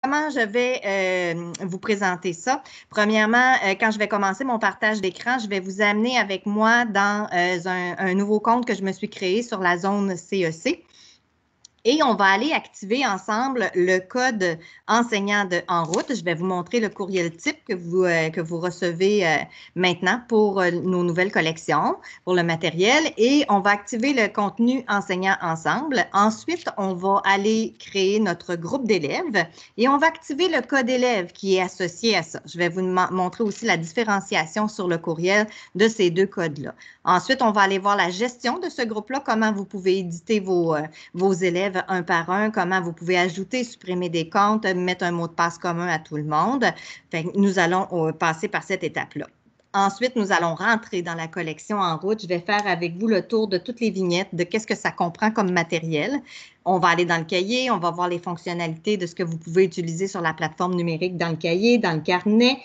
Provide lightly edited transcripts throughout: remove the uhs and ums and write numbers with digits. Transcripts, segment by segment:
comment je vais vous présenter ça? Premièrement, quand je vais commencer mon partage d'écran, je vais vous amener avec moi dans un nouveau compte que je me suis créé sur la zone CEC. Et on va aller activer ensemble le code enseignant de En route. Je vais vous montrer le courriel type que vous recevez maintenant pour nos nouvelles collections, pour le matériel. Et on va activer le contenu enseignant ensemble. Ensuite, on va aller créer notre groupe d'élèves et on va activer le code élève qui est associé à ça. Je vais vous montrer aussi la différenciation sur le courriel de ces deux codes-là. Ensuite, on va aller voir la gestion de ce groupe-là, comment vous pouvez éditer vos élèves un par un, comment vous pouvez ajouter, supprimer des comptes, mettre un mot de passe commun à tout le monde. Fait que nous allons passer par cette étape-là. Ensuite, nous allons rentrer dans la collection En route. Je vais faire avec vous le tour de toutes les vignettes, de qu'est-ce que ça comprend comme matériel. On va aller dans le cahier, on va voir les fonctionnalités de ce que vous pouvez utiliser sur la plateforme numérique dans le cahier, dans le carnet,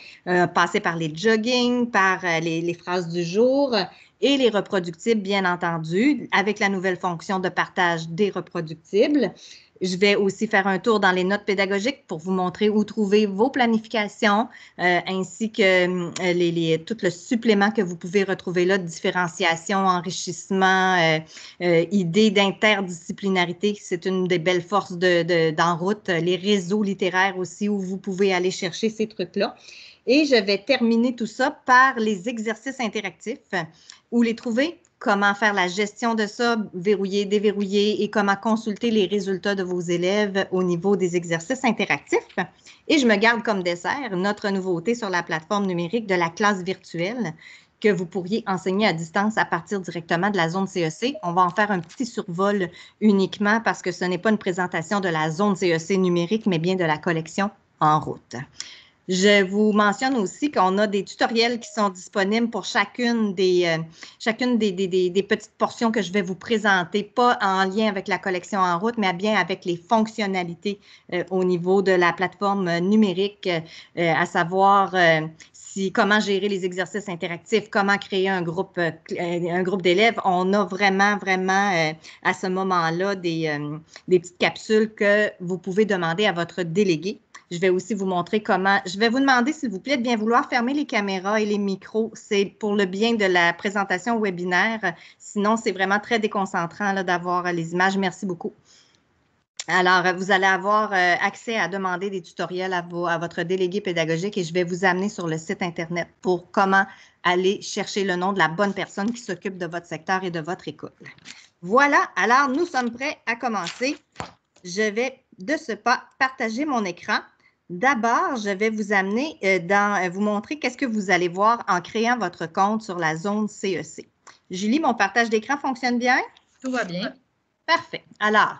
passer par les jogging, par les phrases du jour et les reproductibles, bien entendu, avec la nouvelle fonction de partage des reproductibles. Je vais aussi faire un tour dans les notes pédagogiques pour vous montrer où trouver vos planifications, ainsi que tout le supplément que vous pouvez retrouver là, de différenciation, enrichissement, idées d'interdisciplinarité. C'est une des belles forces d'En route. Les réseaux littéraires aussi, où vous pouvez aller chercher ces trucs-là. Et je vais terminer tout ça par les exercices interactifs. Où les trouver? Comment faire la gestion de ça, verrouiller, déverrouiller et comment consulter les résultats de vos élèves au niveau des exercices interactifs. Et je me garde comme dessert notre nouveauté sur la plateforme numérique de la classe virtuelle que vous pourriez enseigner à distance à partir directement de la zone CEC. On va en faire un petit survol uniquement parce que ce n'est pas une présentation de la zone CEC numérique, mais bien de la collection En route. Je vous mentionne aussi qu'on a des tutoriels qui sont disponibles pour chacune des petites portions que je vais vous présenter, pas en lien avec la collection En route, mais bien avec les fonctionnalités au niveau de la plateforme numérique, à savoir comment gérer les exercices interactifs, comment créer un groupe d'élèves. On a vraiment à ce moment-là des petites capsules que vous pouvez demander à votre délégué. Je vais aussi vous montrer comment. Je vais vous demander, s'il vous plaît, de bien vouloir fermer les caméras et les micros. C'est pour le bien de la présentation webinaire. Sinon, c'est vraiment très déconcentrant d'avoir les images. Merci beaucoup. Alors, vous allez avoir accès à demander des tutoriels à votre délégué pédagogique et je vais vous amener sur le site Internet pour comment aller chercher le nom de la bonne personne qui s'occupe de votre secteur et de votre école. Voilà, alors nous sommes prêts à commencer. Je vais de ce pas partager mon écran. D'abord, je vais vous amener vous montrer qu'est-ce que vous allez voir en créant votre compte sur la zone CEC. Julie, mon partage d'écran fonctionne bien? Tout va bien. Parfait. Alors,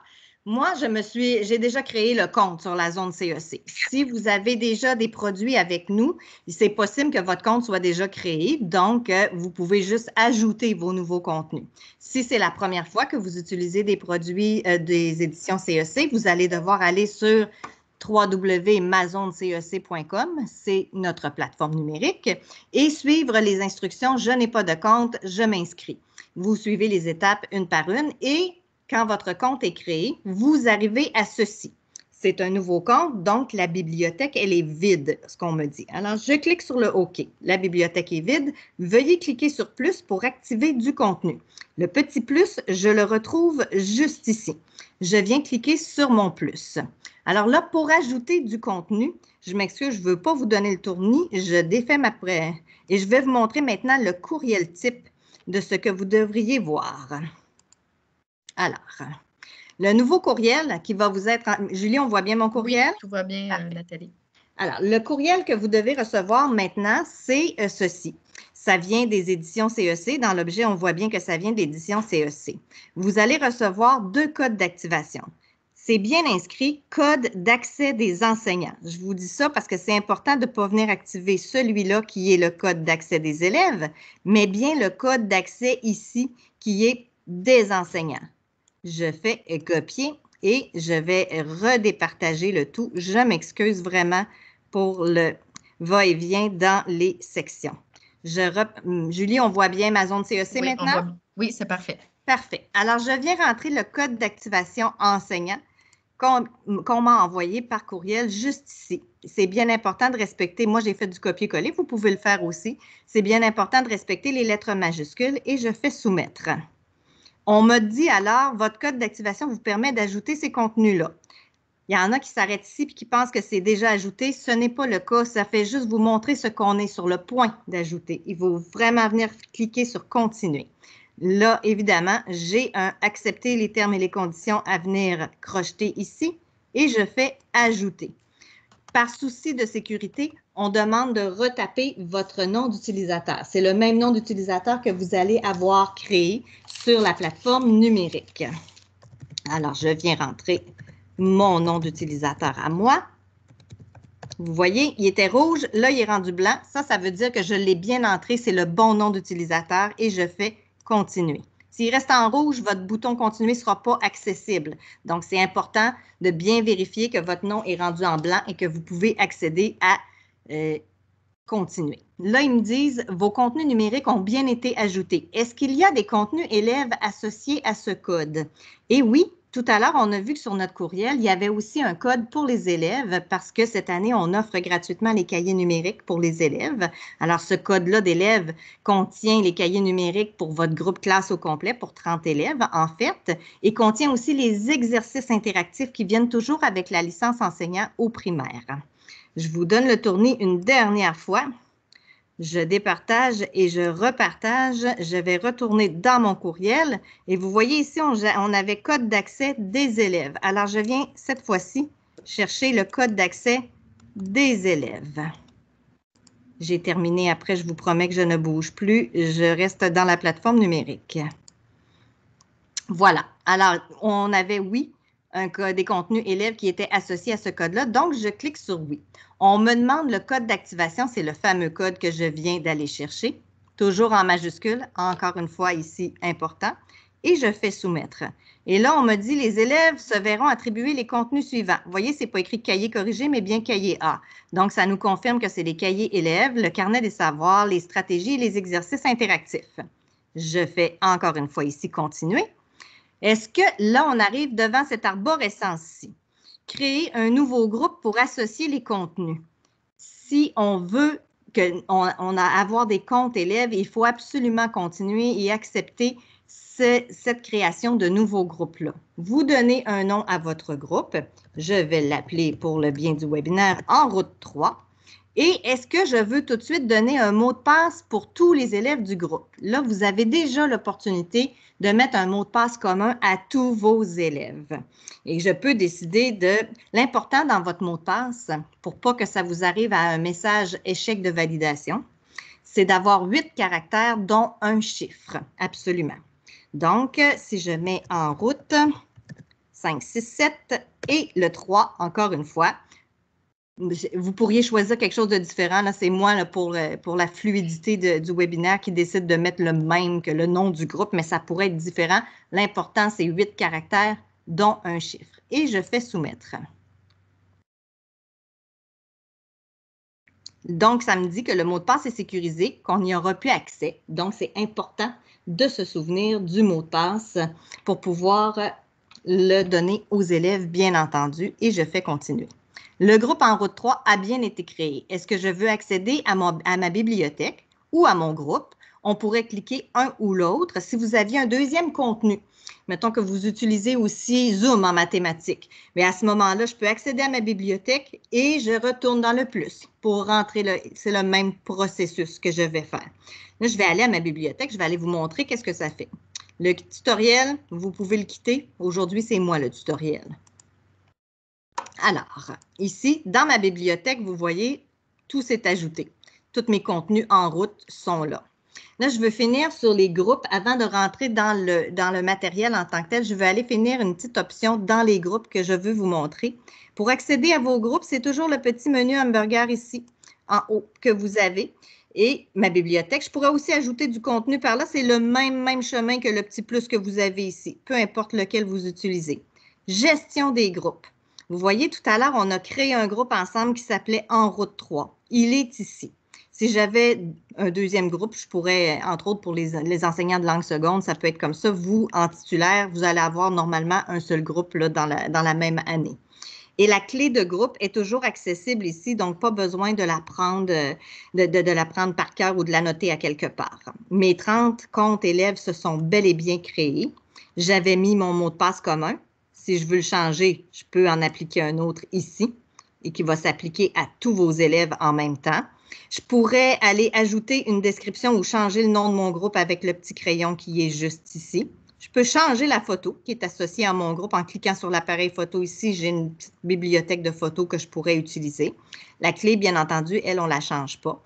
moi, j'ai déjà créé le compte sur la zone CEC. Si vous avez déjà des produits avec nous, c'est possible que votre compte soit déjà créé. Donc, vous pouvez juste ajouter vos nouveaux contenus. Si c'est la première fois que vous utilisez des produits des éditions CEC, vous allez devoir aller sur www.mazonecec.com, c'est notre plateforme numérique, et suivre les instructions « Je n'ai pas de compte, je m'inscris ». Vous suivez les étapes une par une et quand votre compte est créé, vous arrivez à ceci. C'est un nouveau compte, donc la bibliothèque, elle est vide, ce qu'on me dit. Alors, je clique sur le OK. La bibliothèque est vide. Veuillez cliquer sur plus pour activer du contenu. Le petit plus, je le retrouve juste ici. Je viens cliquer sur mon plus. Alors là, pour ajouter du contenu, je m'excuse, je ne veux pas vous donner le tournis, je défais ma prêt et je vais vous montrer maintenant le courriel type de ce que vous devriez voir. Alors, le nouveau courriel qui va vous être… Julie, on voit bien mon courriel? Oui, tout va bien, Nathalie. Alors, le courriel que vous devez recevoir maintenant, c'est ceci. Ça vient des éditions CEC. Dans l'objet, on voit bien que ça vient de l'édition CEC. Vous allez recevoir 2 codes d'activation. C'est bien inscrit « Code d'accès des enseignants ». Je vous dis ça parce que c'est important de ne pas venir activer celui-là qui est le code d'accès des élèves, mais bien le code d'accès ici qui est des enseignants. Je fais copier et je vais redépartager le tout. Je m'excuse vraiment pour le va-et-vient dans les sections. Julie, on voit bien ma zone CEC maintenant? Oui, c'est parfait. Parfait. Alors, je viens rentrer le code d'activation enseignant qu'on m'a envoyé par courriel juste ici. C'est bien important de respecter, moi j'ai fait du copier-coller, vous pouvez le faire aussi. C'est bien important de respecter les lettres majuscules et je fais soumettre. On m'a dit alors, votre code d'activation vous permet d'ajouter ces contenus-là. Il y en a qui s'arrêtent ici et qui pensent que c'est déjà ajouté. Ce n'est pas le cas. Ça fait juste vous montrer ce qu'on est sur le point d'ajouter. Il faut vraiment venir cliquer sur « Continuer ». Là, évidemment, j'ai un « Accepter les termes et les conditions » à venir crocheter ici et je fais « Ajouter ». Par souci de sécurité, on demande de retaper votre nom d'utilisateur. C'est le même nom d'utilisateur que vous allez avoir créé sur la plateforme numérique. Alors, je viens rentrer mon nom d'utilisateur à moi. Vous voyez, il était rouge, là, il est rendu blanc. Ça veut dire que je l'ai bien entré, c'est le bon nom d'utilisateur et je fais « Continuer ». S'il reste en rouge, votre bouton « Continuer » ne sera pas accessible. Donc, c'est important de bien vérifier que votre nom est rendu en blanc et que vous pouvez accéder à Continuer. Là, ils me disent « Vos contenus numériques ont bien été ajoutés. Est-ce qu'il y a des contenus élèves associés à ce code? » Et oui, tout à l'heure, on a vu que sur notre courriel, il y avait aussi un code pour les élèves parce que cette année, on offre gratuitement les cahiers numériques pour les élèves. Alors, ce code-là d'élèves contient les cahiers numériques pour votre groupe classe au complet, pour 30 élèves, en fait, et contient aussi les exercices interactifs qui viennent toujours avec la licence enseignant au primaire. Je vous donne le tournis une dernière fois. Je départage et je repartage. Je vais retourner dans mon courriel et vous voyez ici, on avait code d'accès des élèves. Alors, je viens cette fois-ci chercher le code d'accès des élèves. J'ai terminé. Après, je vous promets que je ne bouge plus. Je reste dans la plateforme numérique. Voilà. Alors, on avait, oui, des contenus élèves qui étaient associés à ce code-là. Donc, je clique sur « Oui ». On me demande le code d'activation, c'est le fameux code que je viens d'aller chercher, toujours en majuscule, encore une fois ici, important, et je fais « Soumettre ». Et là, on me dit « Les élèves se verront attribuer les contenus suivants ». Vous voyez, ce n'est pas écrit « Cahier corrigé », mais bien « Cahier A ». Donc, ça nous confirme que c'est les cahiers élèves, le carnet des savoirs, les stratégies et les exercices interactifs. Je fais encore une fois ici « Continuer ». Est-ce que là, on arrive devant cette arborescence-ci? Créer un nouveau groupe pour associer les contenus. Si on veut avoir des comptes élèves, il faut absolument continuer et accepter cette création de nouveaux groupes-là. Vous donnez un nom à votre groupe. Je vais l'appeler pour le bien du webinaire En route 3. Et est-ce que je veux tout de suite donner un mot de passe pour tous les élèves du groupe? Là, vous avez déjà l'opportunité de mettre un mot de passe commun à tous vos élèves. Et je peux décider de l'important dans votre mot de passe, pour pas que ça vous arrive à un message échec de validation, c'est d'avoir 8 caractères, dont un chiffre, absolument. Donc, si je mets en route 5, 6, 7 et le 3, encore une fois, vous pourriez choisir quelque chose de différent. C'est moi là, pour la fluidité du webinaire qui décide de mettre le même que le nom du groupe, mais ça pourrait être différent. L'important, c'est 8 caractères, dont un chiffre. Et je fais soumettre. Donc, ça me dit que le mot de passe est sécurisé, qu'on n'y aura plus accès. Donc, c'est important de se souvenir du mot de passe pour pouvoir le donner aux élèves, bien entendu, et je fais continuer. Le groupe En route 3 a bien été créé. Est-ce que je veux accéder à ma bibliothèque ou à mon groupe? On pourrait cliquer un ou l'autre. Si vous aviez un deuxième contenu, mettons que vous utilisez aussi Zoom en mathématiques, mais à ce moment-là, je peux accéder à ma bibliothèque et je retourne dans le plus pour rentrer. C'est le même processus que je vais faire. Là, je vais aller à ma bibliothèque. Je vais aller vous montrer qu'est-ce que ça fait. Le tutoriel, vous pouvez le quitter. Aujourd'hui, c'est moi le tutoriel. Alors, ici, dans ma bibliothèque, vous voyez, tout s'est ajouté. Tous mes contenus en route sont là. Là, je veux finir sur les groupes. Avant de rentrer dans le matériel en tant que tel, je veux aller finir une petite option dans les groupes que je veux vous montrer. Pour accéder à vos groupes, c'est toujours le petit menu hamburger ici, en haut, que vous avez. Et ma bibliothèque, je pourrais aussi ajouter du contenu par là. C'est le même chemin que le petit plus que vous avez ici, peu importe lequel vous utilisez. Gestion des groupes. Vous voyez, tout à l'heure, on a créé un groupe ensemble qui s'appelait En route 3. Il est ici. Si j'avais un deuxième groupe, je pourrais, entre autres pour les enseignants de langue seconde, ça peut être comme ça. Vous, en titulaire, vous allez avoir normalement un seul groupe là, dans la même année. Et la clé de groupe est toujours accessible ici, donc pas besoin de la prendre, de la prendre par cœur ou de la noter à quelque part. Mes 30 comptes élèves se sont bel et bien créés. J'avais mis mon mot de passe commun. Si je veux le changer, je peux en appliquer un autre ici et qui va s'appliquer à tous vos élèves en même temps. Je pourrais aller ajouter une description ou changer le nom de mon groupe avec le petit crayon qui est juste ici. Je peux changer la photo qui est associée à mon groupe en cliquant sur l'appareil photo ici. J'ai une petite bibliothèque de photos que je pourrais utiliser. La clé, bien entendu, elle, on ne la change pas.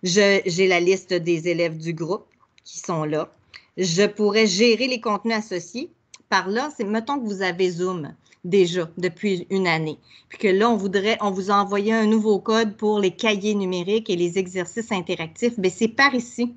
J'ai la liste des élèves du groupe qui sont là. Je pourrais gérer les contenus associés. Par là, mettons que vous avez Zoom déjà depuis une année, puis que là, on vous a envoyé un nouveau code pour les cahiers numériques et les exercices interactifs. Bien, c'est par ici.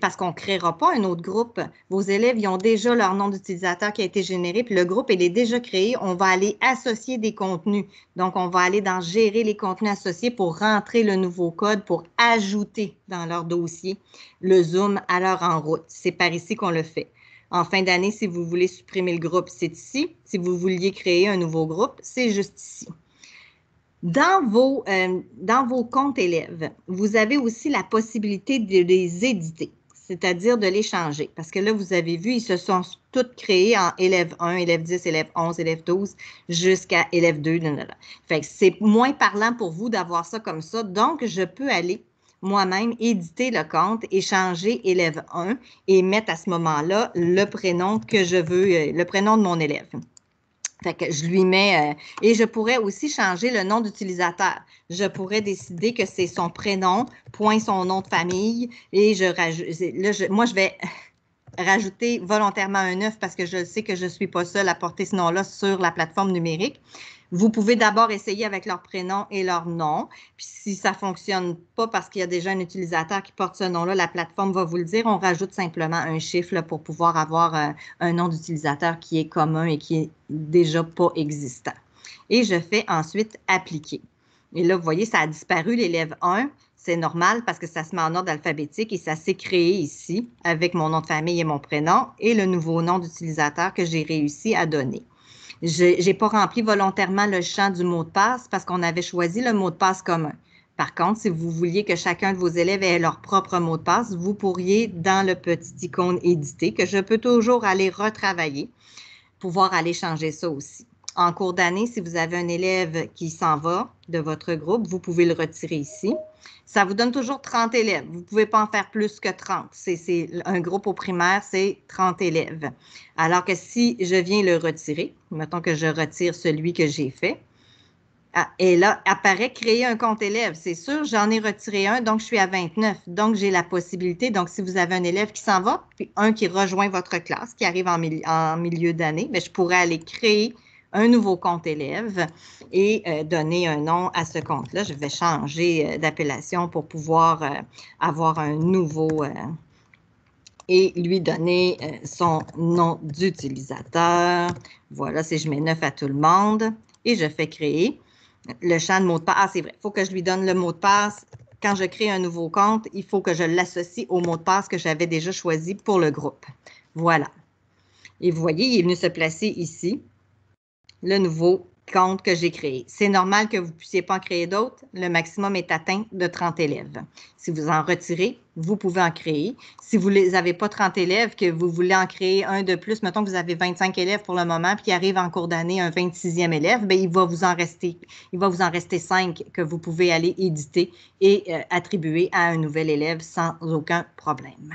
Parce qu'on ne créera pas un autre groupe. Vos élèves, ils ont déjà leur nom d'utilisateur qui a été généré, puis le groupe, il est déjà créé. On va aller associer des contenus. Donc, on va aller dans gérer les contenus associés pour rentrer le nouveau code, pour ajouter dans leur dossier le Zoom à l'heure en route. C'est par ici qu'on le fait. En fin d'année, si vous voulez supprimer le groupe, c'est ici. Si vous vouliez créer un nouveau groupe, c'est juste ici. Dans vos comptes élèves, vous avez aussi la possibilité de les éditer, c'est-à-dire de les changer. Parce que là, vous avez vu, ils se sont tous créés en élève 1, élève 10, élève 11, élève 12, jusqu'à élève 2. Fait que c'est moins parlant pour vous d'avoir ça comme ça. Donc, je peux aller moi-même éditer le compte et changer élève 1 et mettre à ce moment-là le prénom que je veux, le prénom de mon élève. Fait que je lui mets, et je pourrais aussi changer le nom d'utilisateur. Je pourrais décider que c'est son prénom, point son nom de famille, et moi, je vais rajouter volontairement un 9 parce que je sais que je ne suis pas seule à porter ce nom-là sur la plateforme numérique. Vous pouvez d'abord essayer avec leur prénom et leur nom. Puis si ça ne fonctionne pas parce qu'il y a déjà un utilisateur qui porte ce nom-là, la plateforme va vous le dire. On rajoute simplement un chiffre là, pour pouvoir avoir un nom d'utilisateur qui est commun et qui est déjà pas existant. Et je fais ensuite appliquer. Et là, vous voyez, ça a disparu l'élève 1. C'est normal parce que ça se met en ordre alphabétique et ça s'est créé ici avec mon nom de famille et mon prénom et le nouveau nom d'utilisateur que j'ai réussi à donner. Je n'ai pas rempli volontairement le champ du mot de passe parce qu'on avait choisi le mot de passe commun. Par contre, si vous vouliez que chacun de vos élèves ait leur propre mot de passe, vous pourriez, dans le petit icône éditer, que je peux toujours aller retravailler, pouvoir aller changer ça aussi. En cours d'année, si vous avez un élève qui s'en va de votre groupe, vous pouvez le retirer ici. Ça vous donne toujours 30 élèves. Vous ne pouvez pas en faire plus que 30. C'est un groupe au primaire, c'est 30 élèves. Alors que si je viens le retirer, mettons que je retire celui que j'ai fait, et là, apparaît créer un compte élève. C'est sûr, j'en ai retiré un, donc je suis à 29. Donc, j'ai la possibilité. Donc, si vous avez un élève qui s'en va, puis un qui rejoint votre classe, qui arrive en milieu d'année, bien, je pourrais aller créer un nouveau compte élève et donner un nom à ce compte-là. Je vais changer d'appellation pour pouvoir avoir un nouveau et lui donner son nom d'utilisateur. Voilà, si je mets 9 à tout le monde et je fais créer le champ de mot de passe. Ah, c'est vrai, il faut que je lui donne le mot de passe. Quand je crée un nouveau compte, il faut que je l'associe au mot de passe que j'avais déjà choisi pour le groupe. Voilà. Et vous voyez, il est venu se placer ici, le nouveau compte que j'ai créé. C'est normal que vous ne puissiez pas en créer d'autres. Le maximum est atteint de 30 élèves. Si vous en retirez, vous pouvez en créer. Si vous n'avez pas 30 élèves, que vous voulez en créer un de plus, mettons que vous avez 25 élèves pour le moment, puis il arrive en cours d'année un 26e élève, bien, il va vous en rester 5 que vous pouvez aller éditer et attribuer à un nouvel élève sans aucun problème.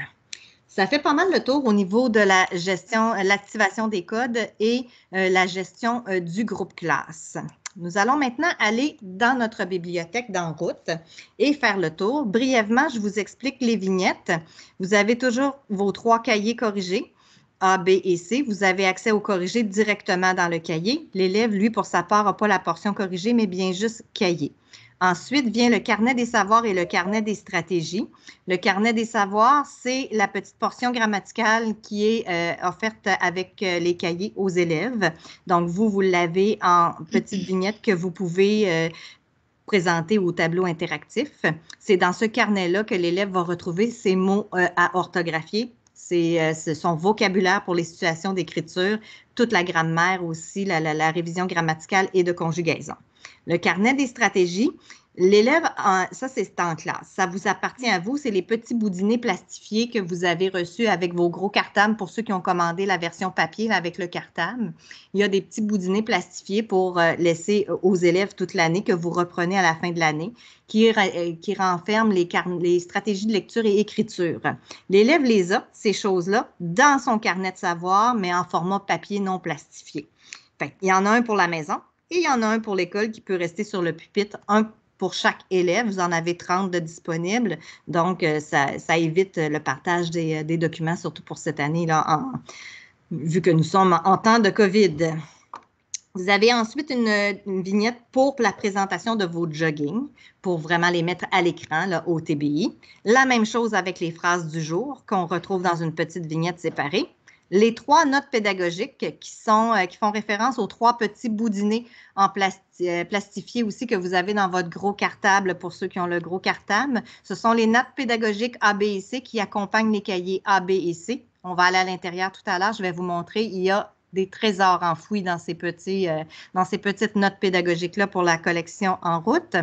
Ça fait pas mal le tour au niveau de la gestion, l'activation des codes et la gestion du groupe classe. Nous allons maintenant aller dans notre bibliothèque d'en route et faire le tour. Brièvement, je vous explique les vignettes. Vous avez toujours vos 3 cahiers corrigés, A, B et C. Vous avez accès aux corrigés directement dans le cahier. L'élève, lui, pour sa part, n'a pas la portion corrigée, mais bien juste cahier. Ensuite vient le carnet des savoirs et le carnet des stratégies. Le carnet des savoirs, c'est la petite portion grammaticale qui est offerte avec les cahiers aux élèves. Donc, vous l'avez en petite vignette que vous pouvez présentés au tableau interactif. C'est dans ce carnet-là que l'élève va retrouver ses mots à orthographier. C'est son vocabulaire pour les situations d'écriture, toute la grammaire aussi, la révision grammaticale et de conjugaison. Le carnet des stratégies, l'élève, ça c'est en classe, ça vous appartient à vous, c'est les petits boudinés plastifiés que vous avez reçus avec vos gros cartables pour ceux qui ont commandé la version papier là, avec le cartable. Il y a des petits boudinés plastifiés pour laisser aux élèves toute l'année que vous reprenez à la fin de l'année, qui renferment les stratégies de lecture et écriture. L'élève les a, ces choses-là, dans son carnet de savoir, mais en format papier non plastifié. Fait, il y en a un pour la maison et il y en a un pour l'école qui peut rester sur le pupitre, un pour chaque élève. Vous en avez 30 de disponibles, donc ça évite le partage des documents, surtout pour cette année-là, vu que nous sommes en temps de COVID. Vous avez ensuite une vignette pour la présentation de vos jogging, pour vraiment les mettre à l'écran là, au TBI. La même chose avec les phrases du jour qu'on retrouve dans une petite vignette séparée. Les 3 notes pédagogiques qui font référence aux 3 petits boudinés en plastifié aussi que vous avez dans votre gros cartable pour ceux qui ont le gros cartable. Ce sont les notes pédagogiques A, B et C qui accompagnent les cahiers A, B et C. On va aller à l'intérieur tout à l'heure. Je vais vous montrer. Il y a des trésors enfouis dans ces petites notes pédagogiques-là pour la collection en route.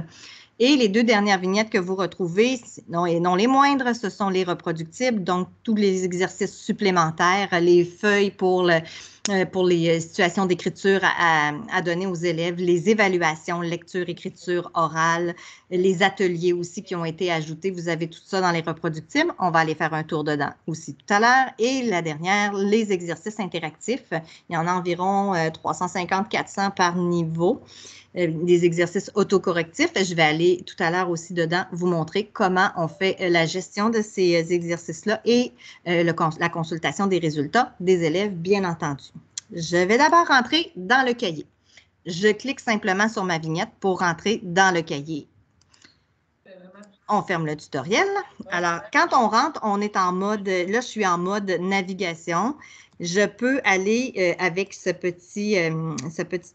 Et les 2 dernières vignettes que vous retrouvez, et non les moindres, ce sont les reproductibles, donc tous les exercices supplémentaires, les feuilles pour les situations d'écriture à donner aux élèves, les évaluations, lecture, écriture, orale, les ateliers aussi qui ont été ajoutés. Vous avez tout ça dans les reproductibles. On va aller faire un tour dedans aussi tout à l'heure. Et la dernière, les exercices interactifs. Il y en a environ 350-400 par niveau. Des exercices autocorrectifs. Je vais aller tout à l'heure aussi dedans vous montrer comment on fait la gestion de ces exercices-là et la consultation des résultats des élèves, bien entendu. Je vais d'abord rentrer dans le cahier. Je clique simplement sur ma vignette pour rentrer dans le cahier. On ferme le tutoriel. Alors, quand on rentre, on est en mode, là, je suis en mode navigation. Je peux aller avec ce petit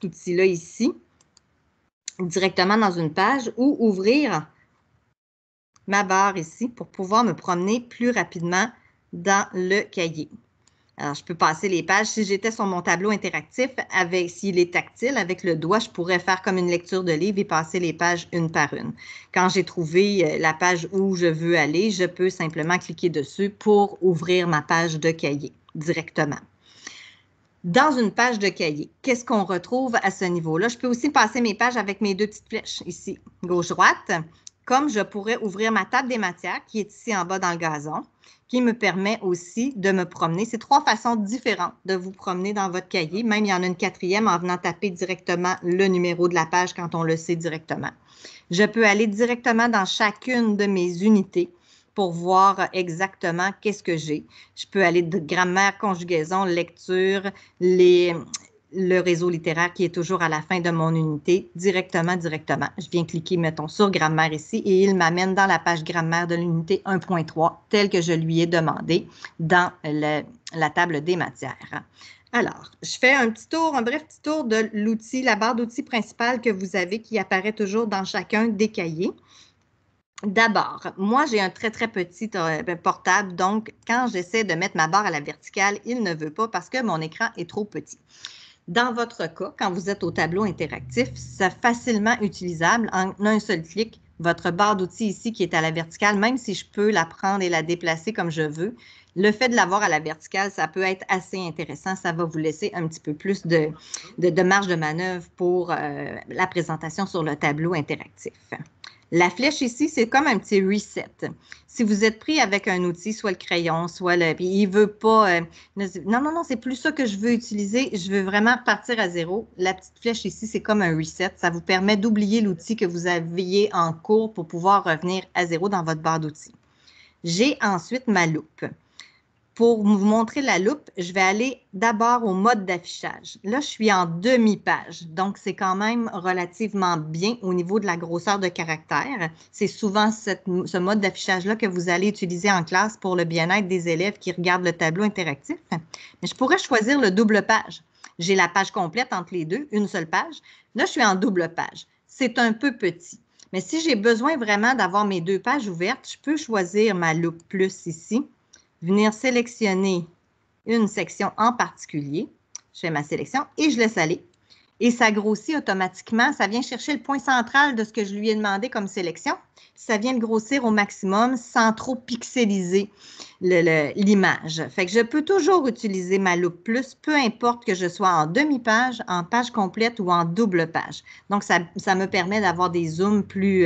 outil-là ici, directement dans une page ou ouvrir ma barre ici pour pouvoir me promener plus rapidement dans le cahier. Alors, je peux passer les pages. Si j'étais sur mon tableau interactif, s'il est tactile, avec le doigt, je pourrais faire comme une lecture de livre et passer les pages une par une. Quand j'ai trouvé la page où je veux aller, je peux simplement cliquer dessus pour ouvrir ma page de cahier directement. Dans une page de cahier, qu'est-ce qu'on retrouve à ce niveau-là? Je peux aussi passer mes pages avec mes 2 petites flèches ici, gauche-droite, comme je pourrais ouvrir ma table des matières qui est ici en bas dans le gazon, qui me permet aussi de me promener. C'est 3 façons différentes de vous promener dans votre cahier. Même, il y en a une 4e en venant taper directement le numéro de la page quand on le sait directement. Je peux aller directement dans chacune de mes unités pour voir exactement qu'est-ce que j'ai. Je peux aller de grammaire, conjugaison, lecture, le réseau littéraire qui est toujours à la fin de mon unité, directement. Je viens cliquer, mettons, sur grammaire ici et il m'amène dans la page grammaire de l'unité 1.3, telle que je lui ai demandé dans la table des matières. Alors, je fais un bref petit tour de l'outil, la barre d'outils principale que vous avez qui apparaît toujours dans chacun des cahiers. D'abord, moi, j'ai un très, très petit portable, donc quand j'essaie de mettre ma barre à la verticale, il ne veut pas parce que mon écran est trop petit. Dans votre cas, quand vous êtes au tableau interactif, c'est facilement utilisable en un seul clic. Votre barre d'outils ici qui est à la verticale, même si je peux la prendre et la déplacer comme je veux, le fait de l'avoir à la verticale, ça peut être assez intéressant. Ça va vous laisser un petit peu plus de marge de manœuvre pour la présentation sur le tableau interactif. La flèche ici, c'est comme un petit reset. Si vous êtes pris avec un outil, soit le crayon, soit puis il ne veut pas, non, c'est plus ça que je veux utiliser, je veux vraiment partir à zéro. La petite flèche ici, c'est comme un reset. Ça vous permet d'oublier l'outil que vous aviez en cours pour pouvoir revenir à zéro dans votre barre d'outils. J'ai ensuite ma loupe. Pour vous montrer la loupe, je vais aller d'abord au mode d'affichage. Là, je suis en demi-page, donc c'est quand même relativement bien au niveau de la grosseur de caractère. C'est souvent ce mode d'affichage-là que vous allez utiliser en classe pour le bien-être des élèves qui regardent le tableau interactif. Mais je pourrais choisir le double page. J'ai la page complète entre les deux, une seule page. Là, je suis en double page. C'est un peu petit. Mais si j'ai besoin vraiment d'avoir mes 2 pages ouvertes, je peux choisir ma loupe plus ici, venir sélectionner une section en particulier. Je fais ma sélection et je laisse aller. Et ça grossit automatiquement. Ça vient chercher le point central de ce que je lui ai demandé comme sélection. Ça vient le grossir au maximum sans trop pixeliser l'image. Fait que je peux toujours utiliser ma loupe plus, peu importe que je sois en demi-page, en page complète ou en double page. Donc, ça me permet d'avoir des zooms plus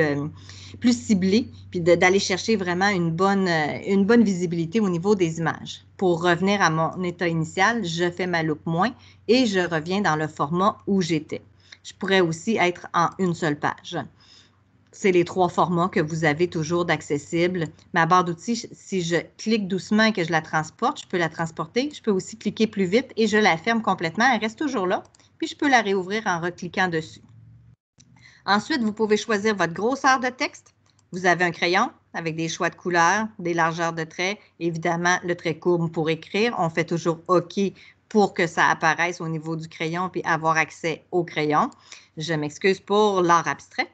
ciblés, puis d'aller chercher vraiment une bonne visibilité au niveau des images. Pour revenir à mon état initial, je fais ma loupe moins et je reviens dans le format où j'étais. Je pourrais aussi être en une seule page. C'est les 3 formats que vous avez toujours d'accessible. Ma barre d'outils, si je clique doucement et que je la transporte, je peux la transporter. Je peux aussi cliquer plus vite et je la ferme complètement. Elle reste toujours là. Puis je peux la réouvrir en recliquant dessus. Ensuite, vous pouvez choisir votre grosseur de texte. Vous avez un crayon avec des choix de couleurs, des largeurs de traits, évidemment le trait courbe pour écrire. On fait toujours OK pour que ça apparaisse au niveau du crayon puis avoir accès au crayon. Je m'excuse pour l'art abstrait.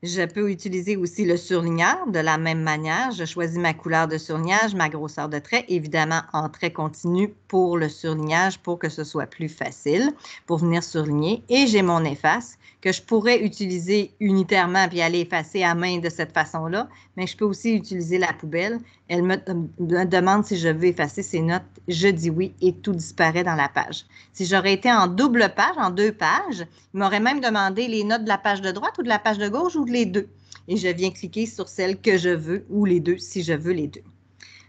Je peux utiliser aussi le surligneur de la même manière. Je choisis ma couleur de surlignage, ma grosseur de trait, évidemment en trait continu pour le surlignage pour que ce soit plus facile pour venir surligner. Et j'ai mon efface que je pourrais utiliser unitairement puis aller effacer à main de cette façon-là, mais je peux aussi utiliser la poubelle. Elle me demande si je veux effacer ces notes. Je dis oui et tout disparaît dans la page. Si j'aurais été en double page, en 2 pages, il m'aurait même demandé les notes de la page de droite ou de la page de gauche ou de les 2. Et je viens cliquer sur celle que je veux ou les 2 si je veux les 2.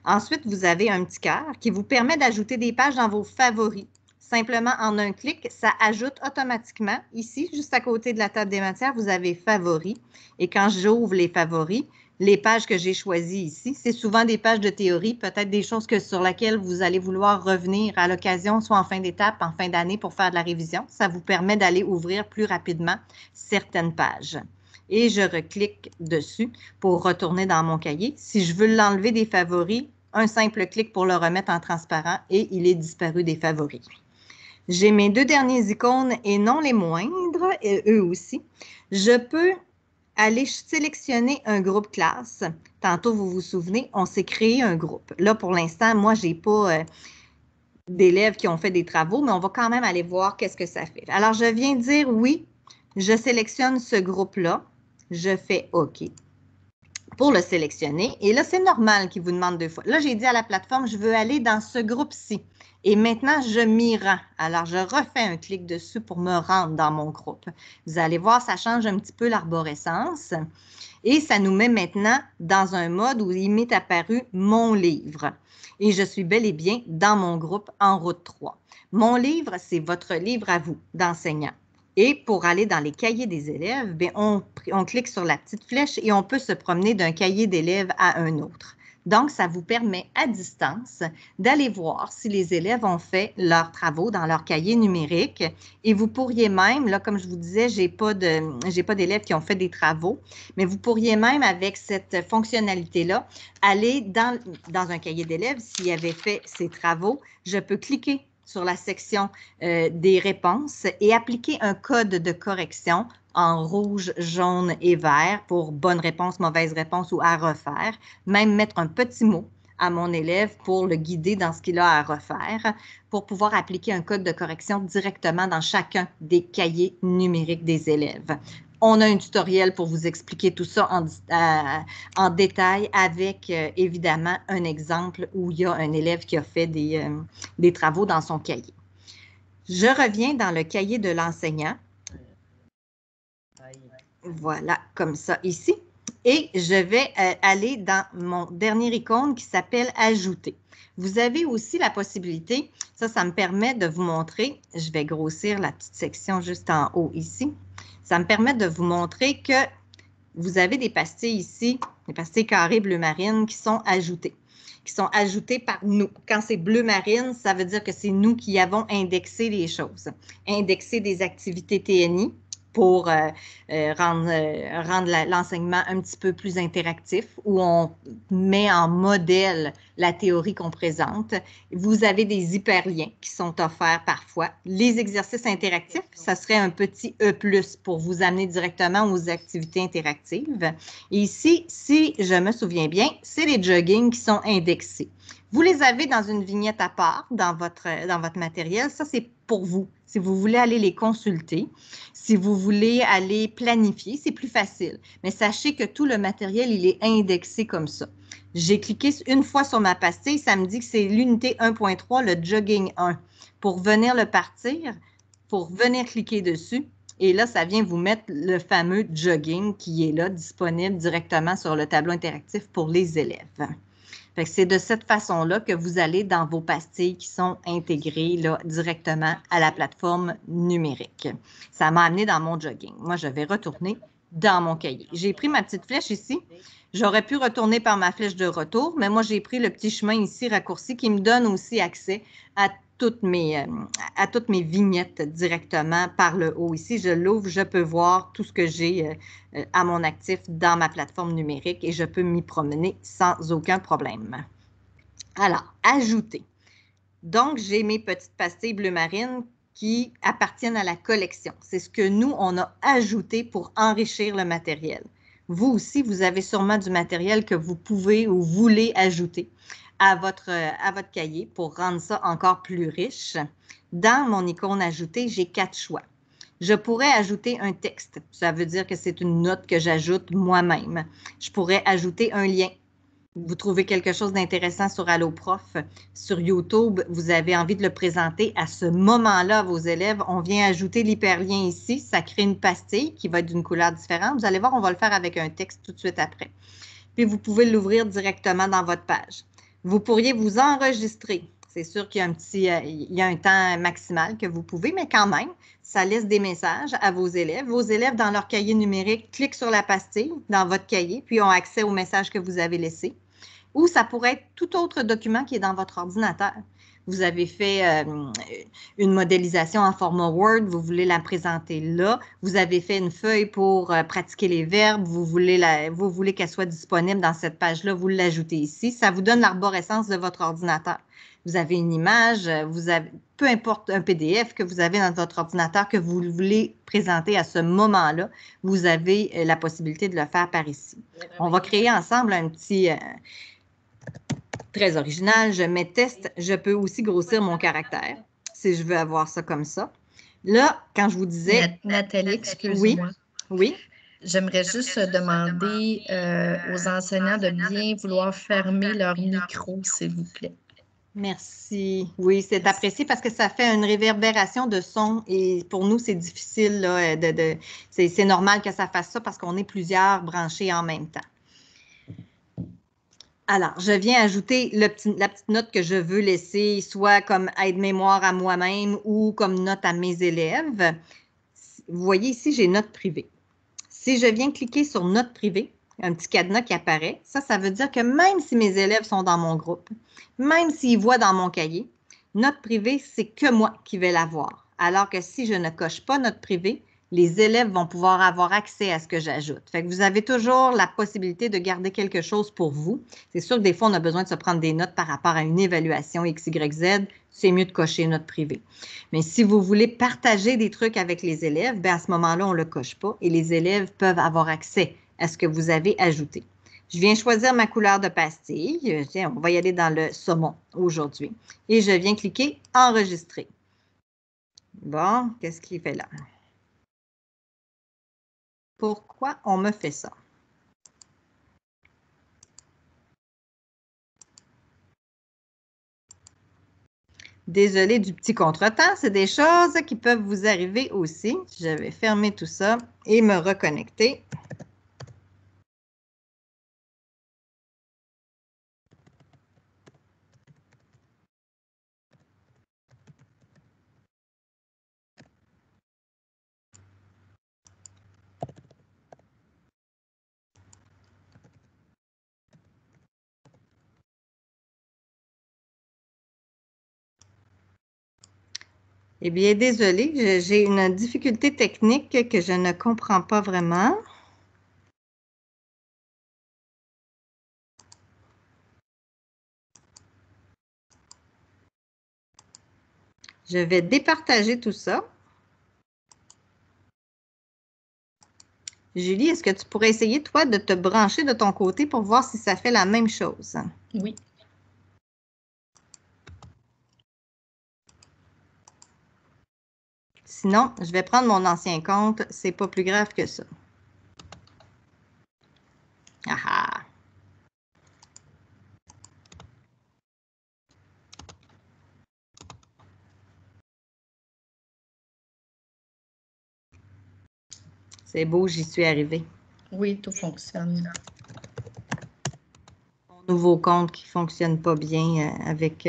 Ensuite, vous avez un petit cœur qui vous permet d'ajouter des pages dans vos favoris. Simplement, en un clic, ça ajoute automatiquement. Ici, juste à côté de la table des matières, vous avez favoris. Et quand j'ouvre les favoris, les pages que j'ai choisies ici, c'est souvent des pages de théorie, peut-être des choses sur lesquelles vous allez vouloir revenir à l'occasion, soit en fin d'étape, en fin d'année pour faire de la révision. Ça vous permet d'aller ouvrir plus rapidement certaines pages. Et je reclique dessus pour retourner dans mon cahier. Si je veux l'enlever des favoris, un simple clic pour le remettre en transparent et il est disparu des favoris. J'ai mes 2 derniers icônes et non les moindres, et eux aussi. Je peux aller sélectionner un groupe classe. Tantôt, vous vous souvenez, on s'est créé un groupe. Là, pour l'instant, moi, je n'ai pas d'élèves qui ont fait des travaux, mais on va quand même aller voir qu'est-ce que ça fait. Alors, je viens dire oui, je sélectionne ce groupe-là. Je fais OK pour le sélectionner. Et là, c'est normal qu'il vous demande 2 fois. Là, j'ai dit à la plateforme, je veux aller dans ce groupe-ci. Et maintenant, je m'y rends. Alors, je refais un clic dessus pour me rendre dans mon groupe. Vous allez voir, ça change un petit peu l'arborescence. Et ça nous met maintenant dans un mode où il m'est apparu mon livre. Et je suis bel et bien dans mon groupe en route 3. Mon livre, c'est votre livre à vous, d'enseignant. Et pour aller dans les cahiers des élèves, bien, on clique sur la petite flèche et on peut se promener d'un cahier d'élèves à un autre. Donc, ça vous permet à distance d'aller voir si les élèves ont fait leurs travaux dans leur cahier numérique. Et vous pourriez même, là, comme je vous disais, j'ai pas d'élèves qui ont fait des travaux, mais vous pourriez même, avec cette fonctionnalité-là, aller dans un cahier d'élèves, s'il avait fait ses travaux, je peux cliquer sur la section des réponses et appliquer un code de correction en rouge, jaune et vert pour bonne réponse, mauvaise réponse ou à refaire. Même mettre un petit mot à mon élève pour le guider dans ce qu'il a à refaire pour pouvoir appliquer un code de correction directement dans chacun des cahiers numériques des élèves. On a un tutoriel pour vous expliquer tout ça en détail avec, évidemment, un exemple où il y a un élève qui a fait des travaux dans son cahier. Je reviens dans le cahier de l'enseignant. Voilà, comme ça ici. Et je vais aller dans mon dernier icône qui s'appelle « Ajouter ». Vous avez aussi la possibilité, ça me permet de vous montrer, je vais grossir la petite section juste en haut ici. Ça me permet de vous montrer que vous avez des pastilles ici, des pastilles carrées bleu marine qui sont ajoutées par nous. Quand c'est bleu marine, ça veut dire que c'est nous qui avons indexé les choses. Indexé des activités TNI pour rendre l'enseignement un petit peu plus interactif, où on met en modèle la théorie qu'on présente. Vous avez des hyperliens qui sont offerts parfois. Les exercices interactifs, ça serait un petit E+, pour vous amener directement aux activités interactives. Et ici, si je me souviens bien, c'est les joggings qui sont indexés. Vous les avez dans une vignette à part dans votre matériel. Ça, c'est pour vous. Si vous voulez aller les consulter, si vous voulez aller planifier, c'est plus facile. Mais sachez que tout le matériel, il est indexé comme ça. J'ai cliqué une fois sur ma pastille, ça me dit que c'est l'unité 1.3, le jogging 1. Pour venir le partir, pour venir cliquer dessus, et là, ça vient vous mettre le fameux jogging qui est là, disponible directement sur le tableau interactif pour les élèves. C'est de cette façon-là que vous allez dans vos pastilles qui sont intégrées là, directement à la plateforme numérique. Ça m'a amené dans mon jogging. Moi, je vais retourner dans mon cahier. J'ai pris ma petite flèche ici. J'aurais pu retourner par ma flèche de retour, mais moi, j'ai pris le petit chemin ici raccourci qui me donne aussi accès à toutes mes vignettes directement par le haut. Ici, je l'ouvre, je peux voir tout ce que j'ai à mon actif dans ma plateforme numérique et je peux m'y promener sans aucun problème. Alors, ajouter. Donc, j'ai mes petites pastilles bleu marine qui appartiennent à la collection. C'est ce que nous, on a ajouté pour enrichir le matériel. Vous aussi, vous avez sûrement du matériel que vous pouvez ou voulez ajouter à votre cahier pour rendre ça encore plus riche. Dans mon icône ajoutée, j'ai 4 choix. Je pourrais ajouter un texte. Ça veut dire que c'est une note que j'ajoute moi-même. Je pourrais ajouter un lien. Vous trouvez quelque chose d'intéressant sur AlloProf, sur YouTube, vous avez envie de le présenter à ce moment-là à vos élèves, on vient ajouter l'hyperlien ici, ça crée une pastille qui va être d'une couleur différente. Vous allez voir, on va le faire avec un texte tout de suite après. Puis vous pouvez l'ouvrir directement dans votre page. Vous pourriez vous enregistrer. C'est sûr qu'il y a un temps maximal que vous pouvez, mais quand même, ça laisse des messages à vos élèves. Vos élèves, dans leur cahier numérique, cliquent sur la pastille dans votre cahier, puis ont accès au message que vous avez laissé. Ou ça pourrait être tout autre document qui est dans votre ordinateur. Vous avez fait une modélisation en format Word, vous voulez la présenter là. Vous avez fait une feuille pour pratiquer les verbes, vous voulez qu'elle soit disponible dans cette page-là, vous l'ajoutez ici. Ça vous donne l'arborescence de votre ordinateur. Vous avez une image, peu importe un PDF que vous avez dans votre ordinateur que vous voulez présenter à ce moment-là, vous avez la possibilité de le faire par ici. On va créer ensemble un petit... très original, je mets test, je peux aussi grossir mon caractère si je veux avoir ça comme ça. Là, quand je vous disais... Nathalie, excuse-moi. Oui. J'aimerais juste demander aux enseignants de bien vouloir fermer leur micro, s'il vous plaît. Merci. Oui, c'est apprécié parce que ça fait une réverbération de son et pour nous, c'est difficile. Là, c'est normal que ça fasse ça parce qu'on est plusieurs branchés en même temps. Alors, je viens ajouter la petite note que je veux laisser, soit comme aide-mémoire à moi-même ou comme note à mes élèves. Vous voyez ici, j'ai note privée. Si je viens cliquer sur note privée, un petit cadenas qui apparaît, ça veut dire que même si mes élèves sont dans mon groupe, même s'ils voient dans mon cahier, note privée, c'est que moi qui vais la voir. Alors que si je ne coche pas note privée, les élèves vont pouvoir avoir accès à ce que j'ajoute. Fait que vous avez toujours la possibilité de garder quelque chose pour vous. C'est sûr que des fois, on a besoin de se prendre des notes par rapport à une évaluation X, Y, Z. C'est mieux de cocher note privée. Mais si vous voulez partager des trucs avec les élèves, bien à ce moment-là, on ne le coche pas et les élèves peuvent avoir accès à ce que vous avez ajouté. Je viens choisir ma couleur de pastille. Tiens, on va y aller dans le saumon aujourd'hui. Et je viens cliquer « Enregistrer ». Bon, qu'est-ce qu'il fait là? Pourquoi on me fait ça? Désolée du petit contretemps, c'est des choses qui peuvent vous arriver aussi. Je vais fermer tout ça et me reconnecter. Eh bien, désolée, j'ai une difficulté technique que je ne comprends pas vraiment. Je vais départager tout ça. Julie, est-ce que tu pourrais essayer, toi, de te brancher de ton côté pour voir si ça fait la même chose? Oui. Sinon, je vais prendre mon ancien compte. C'est pas plus grave que ça. Ah ah! C'est beau, j'y suis arrivée. Oui, tout fonctionne. Mon nouveau compte qui ne fonctionne pas bien avec...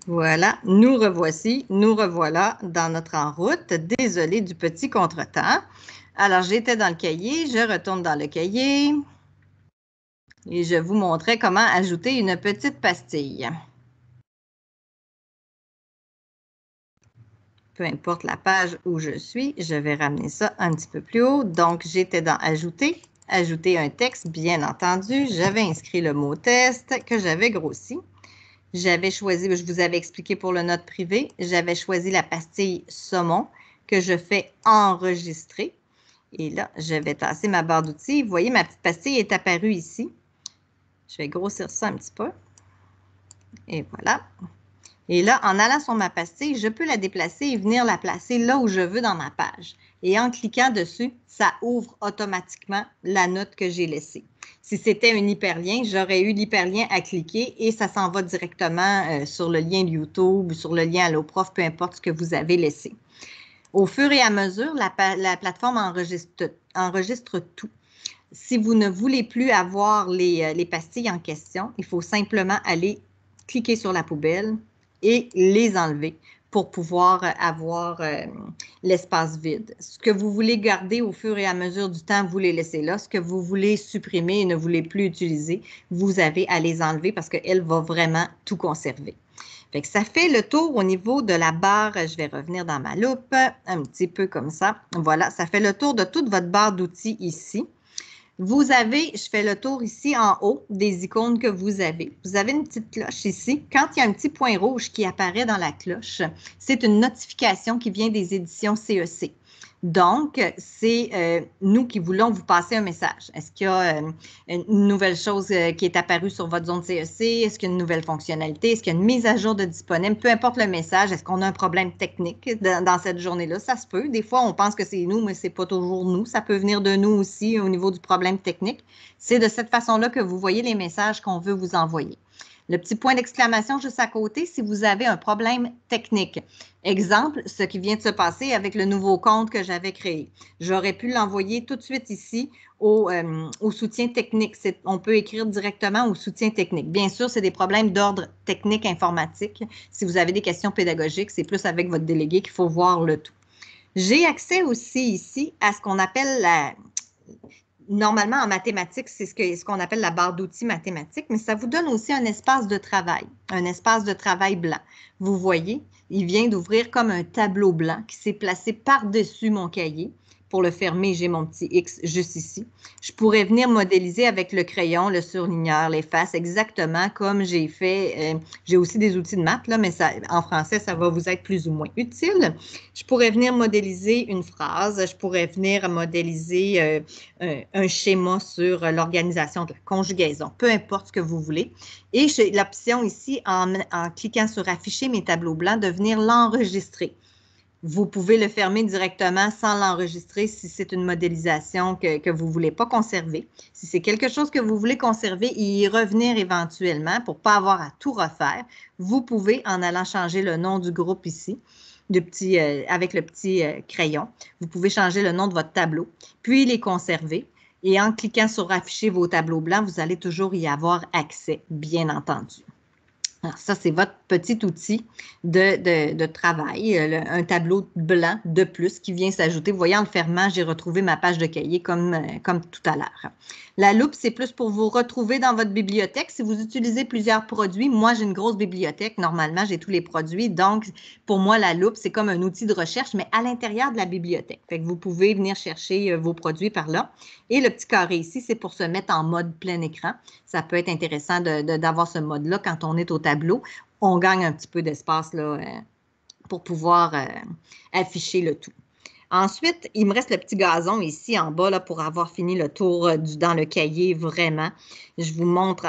Voilà, nous revoici, nous revoilà dans notre en route. Désolée du petit contretemps. Alors, j'étais dans le cahier, je retourne dans le cahier et je vous montrais comment ajouter une petite pastille. Peu importe la page où je suis, je vais ramener ça un petit peu plus haut. Donc, j'étais dans Ajouter, ajouter un texte, bien entendu. J'avais inscrit le mot test que j'avais grossi. J'avais choisi, je vous avais expliqué pour le note privé, j'avais choisi la pastille saumon que je fais enregistrer. Et là, je vais tasser ma barre d'outils. Vous voyez, ma petite pastille est apparue ici. Je vais grossir ça un petit peu. Et voilà. Et là, en allant sur ma pastille, je peux la déplacer et venir la placer là où je veux dans ma page. Et en cliquant dessus, ça ouvre automatiquement la note que j'ai laissée. Si c'était un hyperlien, j'aurais eu l'hyperlien à cliquer et ça s'en va directement sur le lien de YouTube ou sur le lien Alloprof, peu importe ce que vous avez laissé. Au fur et à mesure, la plateforme enregistre tout. Si vous ne voulez plus avoir les pastilles en question, il faut simplement aller cliquer sur la poubelle et les enlever pour pouvoir avoir l'espace vide. Ce que vous voulez garder au fur et à mesure du temps, vous les laissez là. Ce que vous voulez supprimer et ne voulez plus utiliser, vous avez à les enlever parce qu'elle va vraiment tout conserver. Fait que ça fait le tour au niveau de la barre. Je vais revenir dans ma loupe, un petit peu comme ça. Voilà, ça fait le tour de toute votre barre d'outils ici. Vous avez, je fais le tour ici en haut des icônes que vous avez. Vous avez une petite cloche ici. Quand il y a un petit point rouge qui apparaît dans la cloche, c'est une notification qui vient des éditions CEC. Donc, c'est nous qui voulons vous passer un message. Est-ce qu'il y a une nouvelle chose qui est apparue sur votre zone CEC? Est-ce qu'il y a une nouvelle fonctionnalité? Est-ce qu'il y a une mise à jour de disponible? Peu importe le message, est-ce qu'on a un problème technique dans cette journée-là? Ça se peut. Des fois, on pense que c'est nous, mais ce n'est pas toujours nous. Ça peut venir de nous aussi au niveau du problème technique. C'est de cette façon-là que vous voyez les messages qu'on veut vous envoyer. Le petit point d'exclamation juste à côté, si vous avez un problème technique. Exemple, ce qui vient de se passer avec le nouveau compte que j'avais créé. J'aurais pu l'envoyer tout de suite ici au soutien technique. On peut écrire directement au soutien technique. Bien sûr, c'est des problèmes d'ordre technique informatique. Si vous avez des questions pédagogiques, c'est plus avec votre délégué qu'il faut voir le tout. J'ai accès aussi ici à ce qu'on appelle normalement, en mathématiques, c'est ce qu'on appelle la barre d'outils mathématiques, mais ça vous donne aussi un espace de travail blanc. Vous voyez, il vient d'ouvrir comme un tableau blanc qui s'est placé par-dessus mon cahier. Pour le fermer, j'ai mon petit X juste ici. Je pourrais venir modéliser avec le crayon, le surligneur, les faces, exactement comme j'ai fait. J'ai aussi des outils de maths, là, mais ça, en français, ça va vous être plus ou moins utile. Je pourrais venir modéliser une phrase. Je pourrais venir modéliser un schéma sur l'organisation de la conjugaison, peu importe ce que vous voulez. Et j'ai l'option ici, en cliquant sur « Afficher mes tableaux blancs », de venir l'enregistrer. Vous pouvez le fermer directement sans l'enregistrer si c'est une modélisation que vous ne voulez pas conserver. Si c'est quelque chose que vous voulez conserver et y revenir éventuellement pour ne pas avoir à tout refaire, vous pouvez, en allant changer le nom du groupe ici, avec le petit crayon, vous pouvez changer le nom de votre tableau, puis les conserver. Et en cliquant sur « Afficher vos tableaux blancs », vous allez toujours y avoir accès, bien entendu. Alors ça, c'est votre petit outil de travail, un tableau blanc de plus qui vient s'ajouter. Vous voyez, en le fermant, j'ai retrouvé ma page de cahier comme tout à l'heure. La loupe, c'est plus pour vous retrouver dans votre bibliothèque. Si vous utilisez plusieurs produits, moi, j'ai une grosse bibliothèque. Normalement, j'ai tous les produits. Donc, pour moi, la loupe, c'est comme un outil de recherche, mais à l'intérieur de la bibliothèque. Fait que vous pouvez venir chercher vos produits par là. Et le petit carré ici, c'est pour se mettre en mode plein écran. Ça peut être intéressant d'avoir ce mode-là quand on est au tableau. On gagne un petit peu d'espace là, pour pouvoir afficher le tout. Ensuite, il me reste le petit gazon ici en bas là, pour avoir fini le tour dans le cahier vraiment. Je vous montre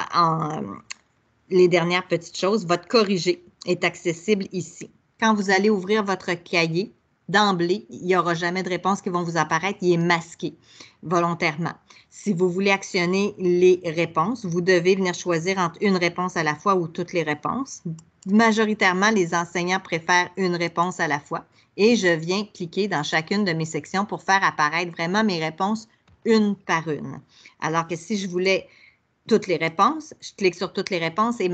les dernières petites choses. Votre corrigé est accessible ici. Quand vous allez ouvrir votre cahier, d'emblée, il n'y aura jamais de réponses qui vont vous apparaître. Il est masqué volontairement. Si vous voulez actionner les réponses, vous devez venir choisir entre une réponse à la fois ou toutes les réponses. Majoritairement, les enseignants préfèrent une réponse à la fois. Et je viens cliquer dans chacune de mes sections pour faire apparaître vraiment mes réponses une par une. Alors que si je voulais toutes les réponses, je clique sur toutes les réponses et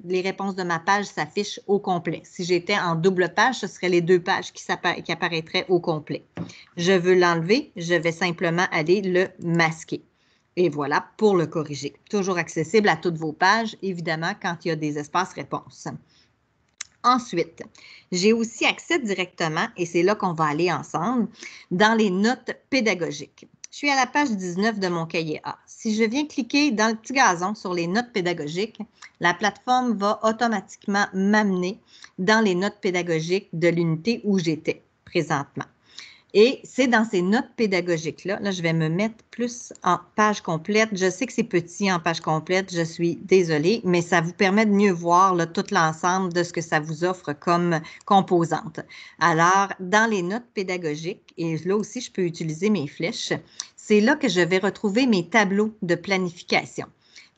les réponses de ma page s'affichent au complet. Si j'étais en double page, ce seraient les 2 pages qui apparaîtraient au complet. Je veux l'enlever, je vais simplement aller le masquer. Et voilà pour le corriger. Toujours accessible à toutes vos pages, évidemment, quand il y a des espaces réponses. Ensuite, j'ai aussi accès directement, et c'est là qu'on va aller ensemble, dans les notes pédagogiques. Je suis à la page 19 de mon cahier A. Si je viens cliquer dans le petit gazon sur les notes pédagogiques, la plateforme va automatiquement m'amener dans les notes pédagogiques de l'unité où j'étais présentement. Et c'est dans ces notes pédagogiques-là, là, je vais me mettre plus en page complète. Je sais que c'est petit en page complète, je suis désolée, mais ça vous permet de mieux voir là, tout l'ensemble de ce que ça vous offre comme composante. Alors, dans les notes pédagogiques, et là aussi, je peux utiliser mes flèches, c'est là que je vais retrouver mes tableaux de planification.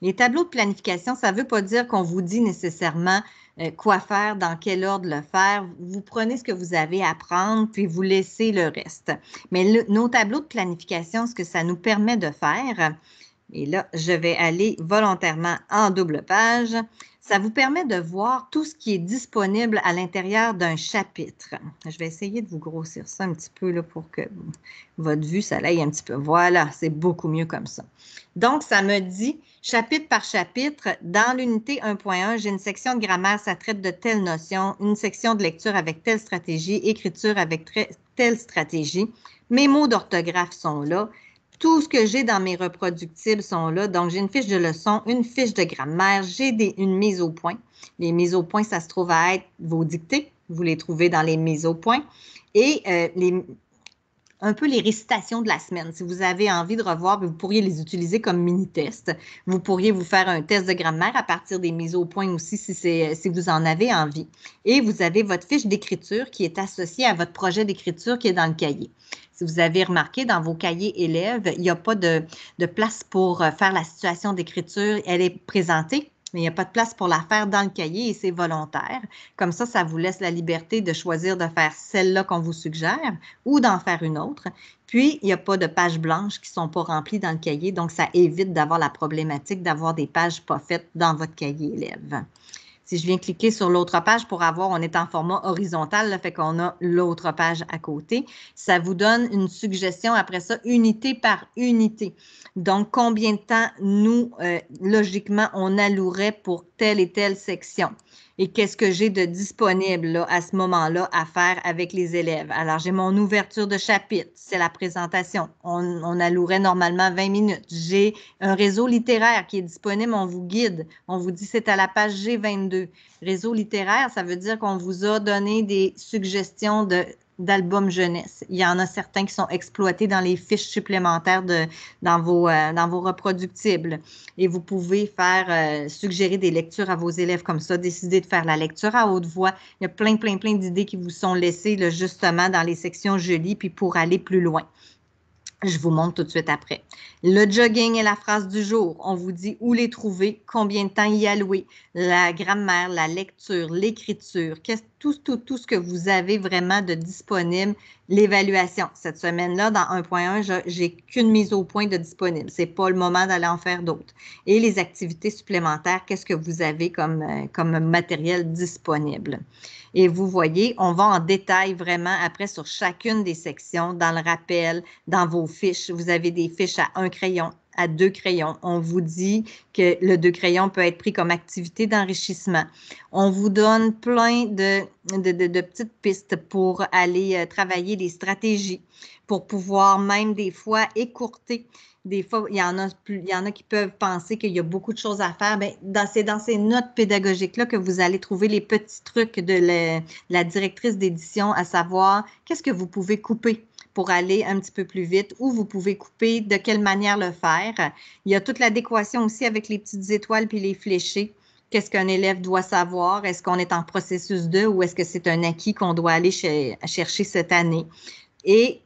Les tableaux de planification, ça ne veut pas dire qu'on vous dit nécessairement quoi faire, dans quel ordre le faire. Vous prenez ce que vous avez à prendre, puis vous laissez le reste. Mais nos tableaux de planification, ce que ça nous permet de faire, et là, je vais aller volontairement en double page, ça vous permet de voir tout ce qui est disponible à l'intérieur d'un chapitre. Je vais essayer de vous grossir ça un petit peu là, pour que votre vue, ça aille un petit peu. Voilà, c'est beaucoup mieux comme ça. Donc, ça me dit, chapitre par chapitre, dans l'unité 1.1, j'ai une section de grammaire, ça traite de telle notion, une section de lecture avec telle stratégie, écriture avec telle stratégie. Mes mots d'orthographe sont là. Tout ce que j'ai dans mes reproductibles sont là. Donc, j'ai une fiche de leçon, une fiche de grammaire, j'ai une mise au point. Les mises au point, ça se trouve à être vos dictées. Vous les trouvez dans les mises au point. Et un peu les récitations de la semaine. Si vous avez envie de revoir, vous pourriez les utiliser comme mini-tests. Vous pourriez vous faire un test de grammaire à partir des mises au point aussi si vous en avez envie. Et vous avez votre fiche d'écriture qui est associée à votre projet d'écriture qui est dans le cahier. Si vous avez remarqué, dans vos cahiers élèves, il n'y a pas de place pour faire la situation d'écriture. Elle est présentée, mais il n'y a pas de place pour la faire dans le cahier et c'est volontaire. Comme ça vous laisse la liberté de choisir de faire celle-là qu'on vous suggère ou d'en faire une autre. Puis, il n'y a pas de pages blanches qui ne sont pas remplies dans le cahier, donc ça évite d'avoir la problématique d'avoir des pages pas faites dans votre cahier élève. Si je viens cliquer sur l'autre page pour avoir, on est en format horizontal, là, fait qu'on a l'autre page à côté. Ça vous donne une suggestion après ça, unité par unité. Donc, combien de temps nous, logiquement, on allouerait pour telle et telle section? Et qu'est-ce que j'ai de disponible là, à ce moment-là à faire avec les élèves? Alors, j'ai mon ouverture de chapitre, c'est la présentation. On allouerait normalement 20 minutes. J'ai un réseau littéraire qui est disponible, on vous guide. On vous dit c'est à la page G22. Réseau littéraire, ça veut dire qu'on vous a donné des suggestions d'albums jeunesse. Il y en a certains qui sont exploités dans les fiches supplémentaires dans vos reproductibles. Et vous pouvez faire suggérer des lectures à vos élèves comme ça, décider de faire la lecture à haute voix. Il y a plein d'idées qui vous sont laissées là, justement dans les sections je lis, puis pour aller plus loin. Je vous montre tout de suite après. Le jogging est la phrase du jour. On vous dit où les trouver, combien de temps y allouer, la grammaire, la lecture, l'écriture, tout ce que vous avez vraiment de disponible. L'évaluation. Cette semaine-là, dans 1.1, j'ai qu'une mise au point de disponible. Ce n'est pas le moment d'aller en faire d'autres. Et les activités supplémentaires, qu'est-ce que vous avez comme matériel disponible? Et vous voyez, on va en détail vraiment après sur chacune des sections, dans le rappel, dans vos fiches. Vous avez des fiches à 1 crayon, à 2 crayons. On vous dit que le 2 crayons peut être pris comme activité d'enrichissement. On vous donne plein de petites pistes pour aller travailler des stratégies, pour pouvoir même des fois écourter. Des fois, il y en a qui peuvent penser qu'il y a beaucoup de choses à faire. Bien, c'est dans ces notes pédagogiques-là que vous allez trouver les petits trucs de la directrice d'édition, à savoir qu'est-ce que vous pouvez couper pour aller un petit peu plus vite, où vous pouvez couper, de quelle manière le faire. Il y a toute l'adéquation aussi avec les petites étoiles puis les fléchés. Qu'est-ce qu'un élève doit savoir? Est-ce qu'on est en processus 2 ou est-ce que c'est un acquis qu'on doit aller chercher cette année? Et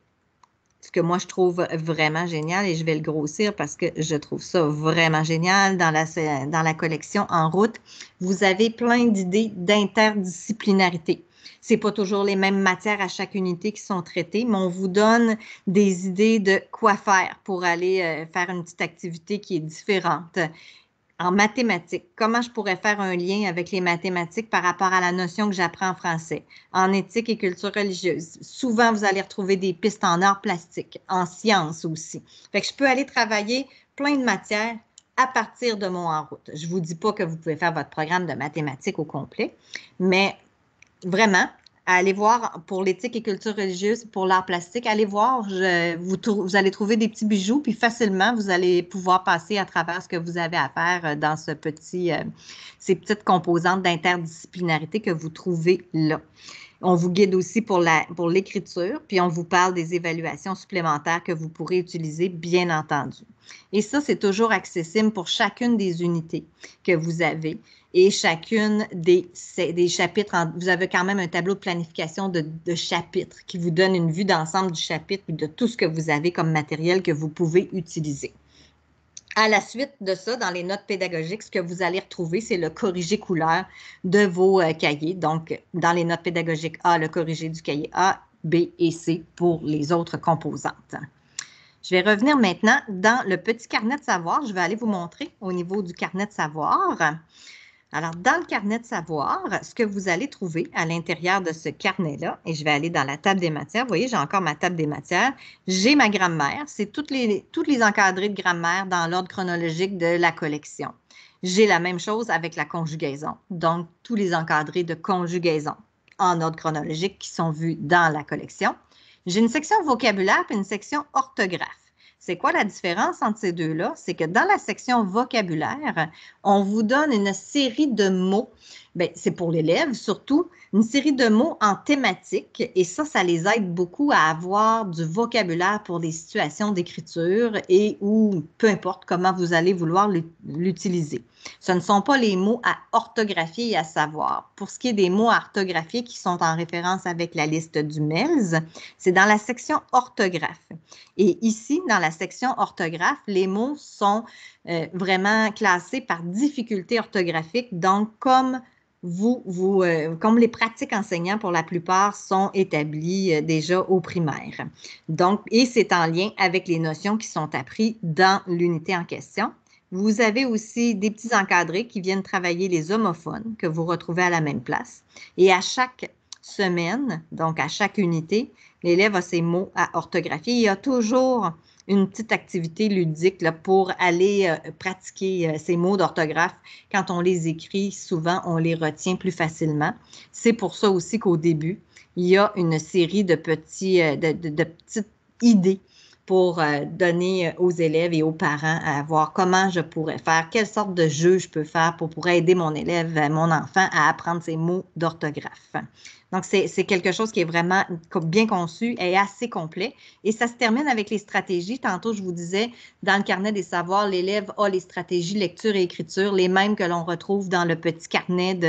ce que moi, je trouve vraiment génial, et je vais le grossir parce que je trouve ça vraiment génial dans la collection En route, vous avez plein d'idées d'interdisciplinarité. Ce n'est pas toujours les mêmes matières à chaque unité qui sont traitées, mais on vous donne des idées de quoi faire pour aller faire une petite activité qui est différente. En mathématiques, comment je pourrais faire un lien avec les mathématiques par rapport à la notion que j'apprends en français? En éthique et culture religieuse, souvent, vous allez retrouver des pistes en arts plastiques, en sciences aussi. Fait que je peux aller travailler plein de matières à partir de mon En route. Je ne vous dis pas que vous pouvez faire votre programme de mathématiques au complet, mais vraiment, allez voir pour l'éthique et culture religieuse, pour l'art plastique, allez voir, vous allez trouver des petits bijoux, puis facilement, vous allez pouvoir passer à travers ce que vous avez à faire dans ces petites composantes d'interdisciplinarité que vous trouvez là. On vous guide aussi pour l'écriture, puis on vous parle des évaluations supplémentaires que vous pourrez utiliser, bien entendu. Et ça, c'est toujours accessible pour chacune des unités que vous avez et chacune des chapitres. Vous avez quand même un tableau de planification de chapitres qui vous donne une vue d'ensemble du chapitre et de tout ce que vous avez comme matériel que vous pouvez utiliser. À la suite de ça, dans les notes pédagogiques, ce que vous allez retrouver, c'est le corrigé couleur de vos cahiers. Donc, dans les notes pédagogiques A, le corrigé du cahier A, B et C pour les autres composantes. Je vais revenir maintenant dans le petit carnet de savoir. Je vais aller vous montrer au niveau du carnet de savoir. Alors, dans le carnet de savoir, ce que vous allez trouver à l'intérieur de ce carnet-là, et je vais aller dans la table des matières. Vous voyez, j'ai encore ma table des matières. J'ai ma grammaire. C'est toutes les encadrés de grammaire dans l'ordre chronologique de la collection. J'ai la même chose avec la conjugaison. Donc, tous les encadrés de conjugaison en ordre chronologique qui sont vus dans la collection. J'ai une section vocabulaire et une section orthographe. C'est quoi la différence entre ces deux-là? C'est que dans la section vocabulaire, on vous donne une série de mots. Bien, c'est pour l'élève surtout, une série de mots en thématique et ça les aide beaucoup à avoir du vocabulaire pour des situations d'écriture et ou peu importe comment vous allez vouloir l'utiliser. Ce ne sont pas les mots à orthographier et à savoir. Pour ce qui est des mots à orthographier qui sont en référence avec la liste du MELS, c'est dans la section orthographe. Et ici, dans la section orthographe, les mots sont vraiment classés par difficulté orthographique, donc comme comme les pratiques enseignants pour la plupart sont établies déjà au primaire. Donc, et c'est en lien avec les notions qui sont apprises dans l'unité en question. Vous avez aussi des petits encadrés qui viennent travailler les homophones que vous retrouvez à la même place. Et à chaque semaine, donc à chaque unité, l'élève a ses mots à orthographier. Il y a toujours une petite activité ludique là, pour aller pratiquer ces mots d'orthographe. Quand on les écrit, souvent, on les retient plus facilement. C'est pour ça aussi qu'au début, il y a une série de petites idées pour donner aux élèves et aux parents à voir comment je pourrais faire, quelle sorte de jeu je peux faire pour aider mon élève, mon enfant à apprendre ces mots d'orthographe. Donc, c'est quelque chose qui est vraiment bien conçu et assez complet. Et ça se termine avec les stratégies. Tantôt, je vous disais, dans le carnet des savoirs, l'élève a les stratégies lecture et écriture, les mêmes que l'on retrouve dans le petit carnet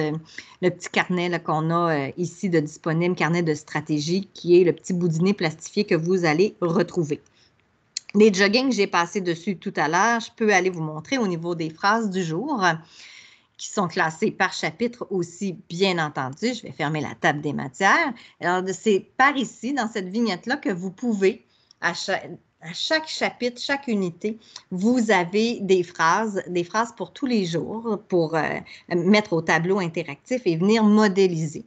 qu'on a ici de disponible, carnet de stratégie, qui est le petit boudinet plastifié que vous allez retrouver. Les joggings, j'ai passé dessus tout à l'heure. Je peux aller vous montrer au niveau des phrases du jour. qui sont classés par chapitre aussi, bien entendu. Je vais fermer la table des matières. Alors, c'est par ici, dans cette vignette-là, que vous pouvez, à chaque chapitre, chaque unité, vous avez des phrases pour tous les jours, pour mettre au tableau interactif et venir modéliser.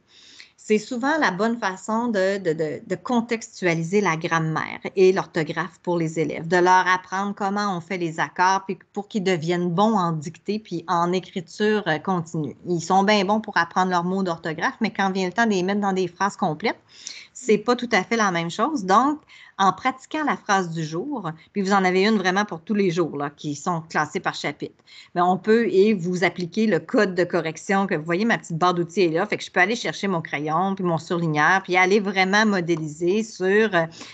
C'est souvent la bonne façon de contextualiser la grammaire et l'orthographe pour les élèves, de leur apprendre comment on fait les accords puis pour qu'ils deviennent bons en dictée puis en écriture continue. Ils sont bien bons pour apprendre leurs mots d'orthographe, mais quand vient le temps de les mettre dans des phrases complètes, c'est pas tout à fait la même chose. Donc, en pratiquant la phrase du jour, puis vous en avez une vraiment pour tous les jours là, qui sont classés par chapitre, mais on peut et vous appliquer le code de correction que vous voyez, ma petite barre d'outils est là, fait que je peux aller chercher mon crayon puis mon surligneur puis aller vraiment modéliser sur,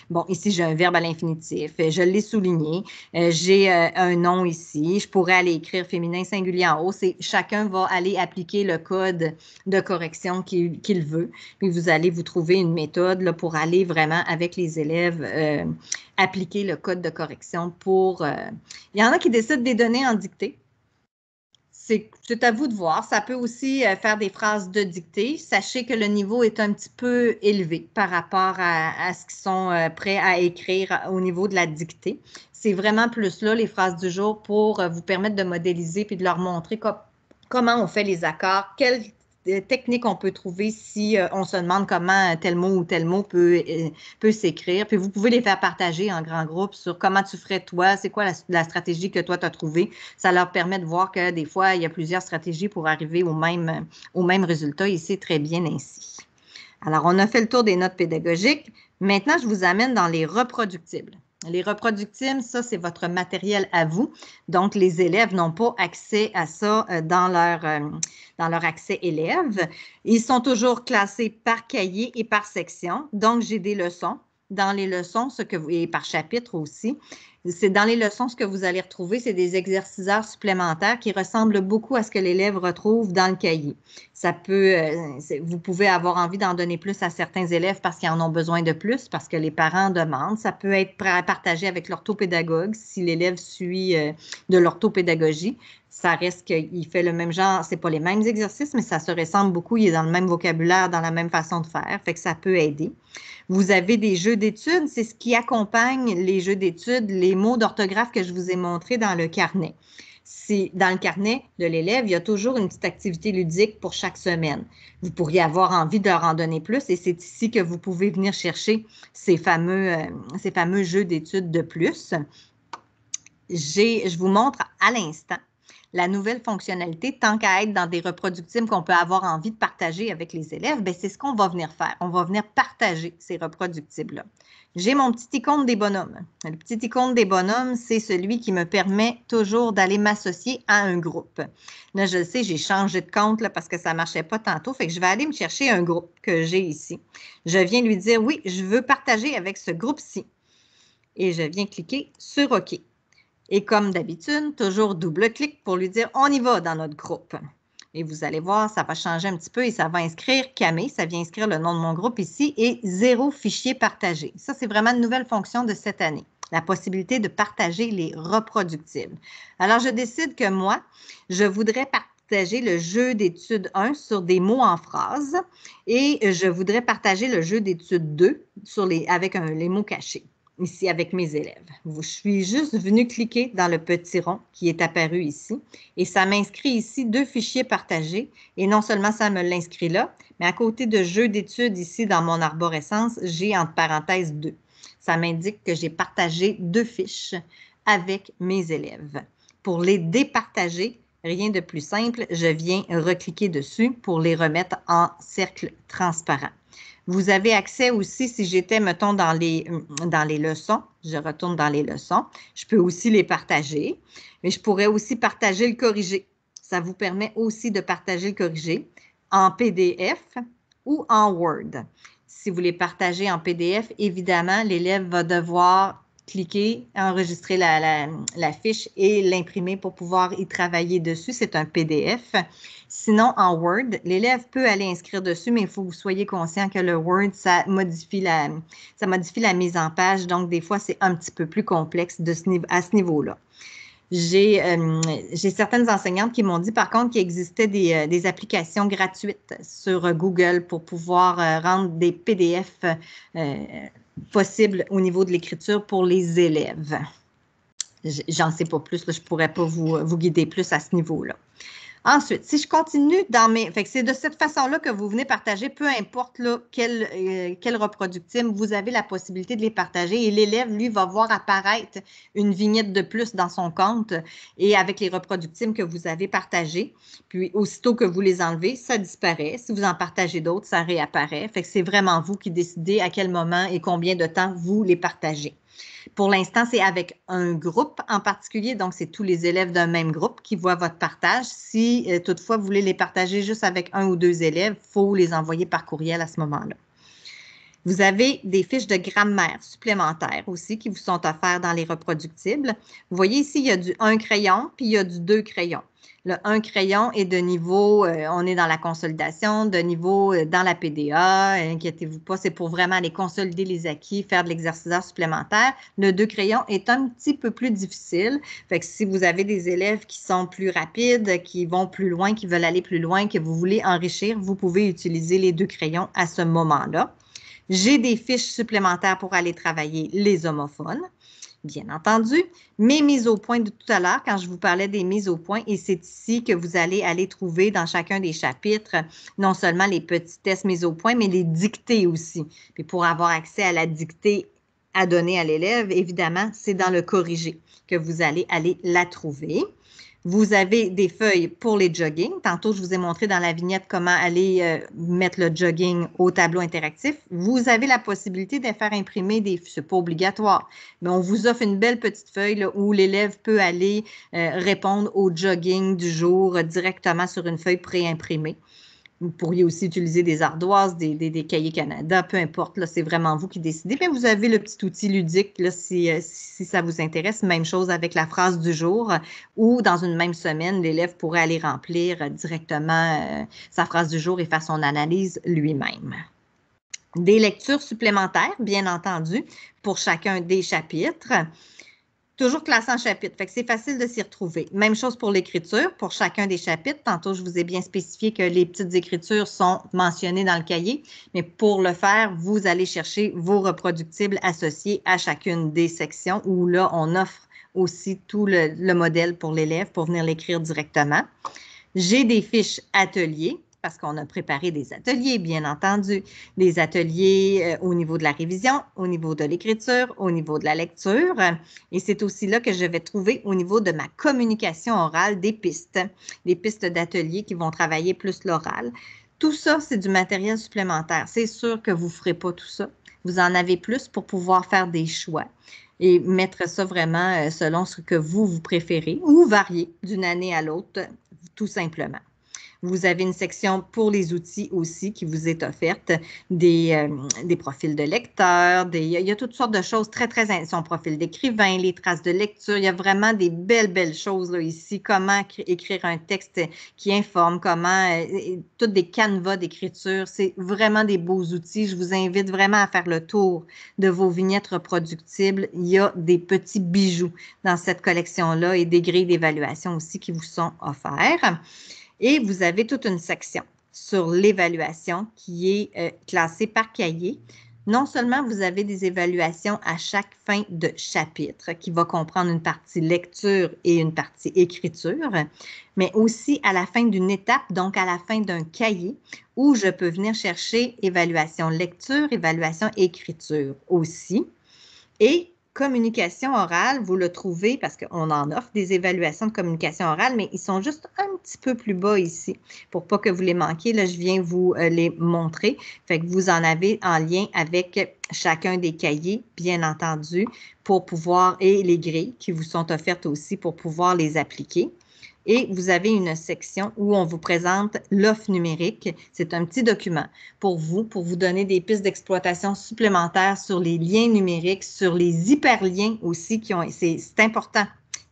bon, ici j'ai un verbe à l'infinitif, je l'ai souligné, j'ai un nom ici, je pourrais aller écrire féminin singulier en haut, chacun va aller appliquer le code de correction qu'il veut, puis vous allez vous trouver une méthode là, pour aller vraiment avec les élèves appliquer le code de correction pour... il y en a qui décident de les donner en dictée. C'est à vous de voir. Ça peut aussi faire des phrases de dictée. Sachez que le niveau est un petit peu élevé par rapport à ce qu'ils sont prêts à écrire au niveau de la dictée. C'est vraiment plus là, les phrases du jour, pour vous permettre de modéliser puis de leur montrer comment on fait les accords, quelles techniques on peut trouver si on se demande comment tel mot ou tel mot peut s'écrire. Puis vous pouvez les faire partager en grand groupe sur comment tu ferais toi, c'est quoi la stratégie que toi tu as trouvée. Ça leur permet de voir que des fois, il y a plusieurs stratégies pour arriver au même résultat et c'est très bien ainsi. Alors, on a fait le tour des notes pédagogiques. Maintenant, je vous amène dans les reproductibles. Les reproductibles, ça, c'est votre matériel à vous. Donc, les élèves n'ont pas accès à ça dans leur accès élève. Ils sont toujours classés par cahier et par section. Donc, j'ai des leçons. Dans les leçons, et par chapitre aussi, c'est dans les leçons, ce que vous allez retrouver, c'est des exerciceurs supplémentaires qui ressemblent beaucoup à ce que l'élève retrouve dans le cahier. Ça peut, vous pouvez avoir envie d'en donner plus à certains élèves parce qu'ils en ont besoin de plus, parce que les parents demandent. Ça peut être partagé avec l'orthopédagogue si l'élève suit de l'orthopédagogie. Ça reste qu'il fait le même genre, c'est pas les mêmes exercices, mais ça se ressemble beaucoup. Il est dans le même vocabulaire, dans la même façon de faire, fait que ça peut aider. Vous avez des jeux d'études, c'est ce qui accompagne les jeux d'études, les mots d'orthographe que je vous ai montrés dans le carnet. Dans le carnet de l'élève, il y a toujours une petite activité ludique pour chaque semaine. Vous pourriez avoir envie de leur en donner plus et c'est ici que vous pouvez venir chercher ces fameux jeux d'études de plus. Je vous montre à l'instant la nouvelle fonctionnalité, tant qu'à être dans des reproductibles qu'on peut avoir envie de partager avec les élèves, bien, c'est ce qu'on va venir faire. On va venir partager ces reproductibles-là. J'ai mon petit icône des bonhommes. Le petit icône des bonhommes, c'est celui qui me permet toujours d'aller m'associer à un groupe. Là, je le sais, j'ai changé de compte là, parce que ça ne marchait pas tantôt, fait que je vais aller me chercher un groupe que j'ai ici. Je viens lui dire, oui, je veux partager avec ce groupe-ci. Et je viens cliquer sur OK. Et comme d'habitude, toujours double-clic pour lui dire « On y va dans notre groupe ». Et vous allez voir, ça va changer un petit peu et ça va inscrire Camé, ça vient inscrire le nom de mon groupe ici et 0 fichier partagé. Ça, c'est vraiment une nouvelle fonction de cette année, la possibilité de partager les reproductibles. Alors, je décide que moi, je voudrais partager le jeu d'étude 1 sur des mots en phrase et je voudrais partager le jeu d'étude 2 avec les mots cachés. Ici avec mes élèves. Je suis juste venue cliquer dans le petit rond qui est apparu ici et ça m'inscrit ici 2 fichiers partagés et non seulement ça me l'inscrit là, mais à côté de jeux d'études ici dans mon arborescence, j'ai entre parenthèses 2. Ça m'indique que j'ai partagé 2 fiches avec mes élèves. Pour les départager, rien de plus simple, je viens recliquer dessus pour les remettre en cercle transparent. Vous avez accès aussi, si j'étais, mettons, dans les leçons, je retourne dans les leçons, je peux aussi les partager, mais je pourrais aussi partager le corrigé. Ça vous permet aussi de partager le corrigé en PDF ou en Word. Si vous les partagez en PDF, évidemment, l'élève va devoir cliquer, enregistrer la fiche et l'imprimer pour pouvoir y travailler dessus. C'est un PDF. Sinon, en Word, l'élève peut aller inscrire dessus, mais il faut que vous soyez conscient que le Word, ça modifie la mise en page. Donc, des fois, c'est un petit peu plus complexe à ce niveau-là. J'ai certaines enseignantes qui m'ont dit, par contre, qu'il existait des applications gratuites sur Google pour pouvoir rendre des PDF possibles au niveau de l'écriture pour les élèves. J'en sais pas plus, là, je ne pourrais pas vous guider plus à ce niveau-là. Ensuite, si je continue dans mes... Fait que c'est de cette façon-là que vous venez partager, peu importe là, quel reproductible, vous avez la possibilité de les partager et l'élève, lui, va voir apparaître une vignette de plus dans son compte et avec les reproductibles que vous avez partagés. Puis, aussitôt que vous les enlevez, ça disparaît. Si vous en partagez d'autres, ça réapparaît. Fait que c'est vraiment vous qui décidez à quel moment et combien de temps vous les partagez. Pour l'instant, c'est avec un groupe en particulier, donc c'est tous les élèves d'un même groupe qui voient votre partage. Si toutefois vous voulez les partager juste avec un ou deux élèves, il faut les envoyer par courriel à ce moment-là. Vous avez des fiches de grammaire supplémentaires aussi qui vous sont offertes dans les reproductibles. Vous voyez ici, il y a du 1 crayon, puis il y a du 2 crayons. Le 1 crayon est de niveau, on est dans la consolidation, de niveau dans la PDA, inquiétez-vous pas, c'est pour vraiment aller consolider les acquis, faire de l'exercice supplémentaire. Le 2 crayons est un petit peu plus difficile, fait que si vous avez des élèves qui sont plus rapides, qui vont plus loin, qui veulent aller plus loin, que vous voulez enrichir, vous pouvez utiliser les 2 crayons à ce moment-là. J'ai des fiches supplémentaires pour aller travailler les homophones, bien entendu. Mes mises au point de tout à l'heure, quand je vous parlais des mises au point, et c'est ici que vous allez aller trouver dans chacun des chapitres, non seulement les petits tests mises au point, mais les dictées aussi. Puis pour avoir accès à la dictée à donner à l'élève, évidemment, c'est dans le corrigé que vous allez aller la trouver. Vous avez des feuilles pour les jogging. Tantôt, je vous ai montré dans la vignette comment aller mettre le jogging au tableau interactif. Vous avez la possibilité de faire imprimer des... C'est pas obligatoire, mais on vous offre une belle petite feuille là, où l'élève peut aller répondre au jogging du jour directement sur une feuille préimprimée. Vous pourriez aussi utiliser des ardoises, des cahiers Canada, peu importe, là, c'est vraiment vous qui décidez. Mais vous avez le petit outil ludique là, si ça vous intéresse. Même chose avec la phrase du jour ou dans une même semaine, l'élève pourrait aller remplir directement sa phrase du jour et faire son analyse lui-même. Des lectures supplémentaires, bien entendu, pour chacun des chapitres. Toujours classé en chapitres, fait que c'est facile de s'y retrouver. Même chose pour l'écriture, pour chacun des chapitres. Tantôt, je vous ai bien spécifié que les petites écritures sont mentionnées dans le cahier, mais pour le faire, vous allez chercher vos reproductibles associés à chacune des sections où là, on offre aussi tout le modèle pour l'élève pour venir l'écrire directement. J'ai des fiches ateliers, parce qu'on a préparé des ateliers, bien entendu, des ateliers au niveau de la révision, au niveau de l'écriture, au niveau de la lecture. Et c'est aussi là que je vais trouver au niveau de ma communication orale des pistes d'ateliers qui vont travailler plus l'oral. Tout ça, c'est du matériel supplémentaire. C'est sûr que vous ne ferez pas tout ça. Vous en avez plus pour pouvoir faire des choix et mettre ça vraiment selon ce que vous préférez ou varier d'une année à l'autre, tout simplement. Vous avez une section pour les outils aussi qui vous est offerte, des profils de lecteurs, il y a toutes sortes de choses très, très... Son profil d'écrivain, les traces de lecture, il y a vraiment des belles choses là, ici. Comment écrire un texte qui informe, comment... toutes des canevas d'écriture, c'est vraiment des beaux outils. Je vous invite vraiment à faire le tour de vos vignettes reproductibles. Il y a des petits bijoux dans cette collection-là et des grilles d'évaluation aussi qui vous sont offerts. Et vous avez toute une section sur l'évaluation qui est classée par cahier. Non seulement vous avez des évaluations à chaque fin de chapitre qui va comprendre une partie lecture et une partie écriture, mais aussi à la fin d'une étape, donc à la fin d'un cahier, où je peux venir chercher évaluation lecture, évaluation écriture aussi. Et communication orale, vous le trouvez parce qu'on en offre des évaluations de communication orale, mais ils sont juste un petit peu plus bas ici. Pour pas que vous les manquiez, là, je viens vous les montrer. Fait que vous en avez en lien avec chacun des cahiers, bien entendu, pour pouvoir, et les grilles qui vous sont offertes aussi pour pouvoir les appliquer. Et vous avez une section où on vous présente l'offre numérique. C'est un petit document pour vous donner des pistes d'exploitation supplémentaires sur les liens numériques, sur les hyperliens aussi. C'est important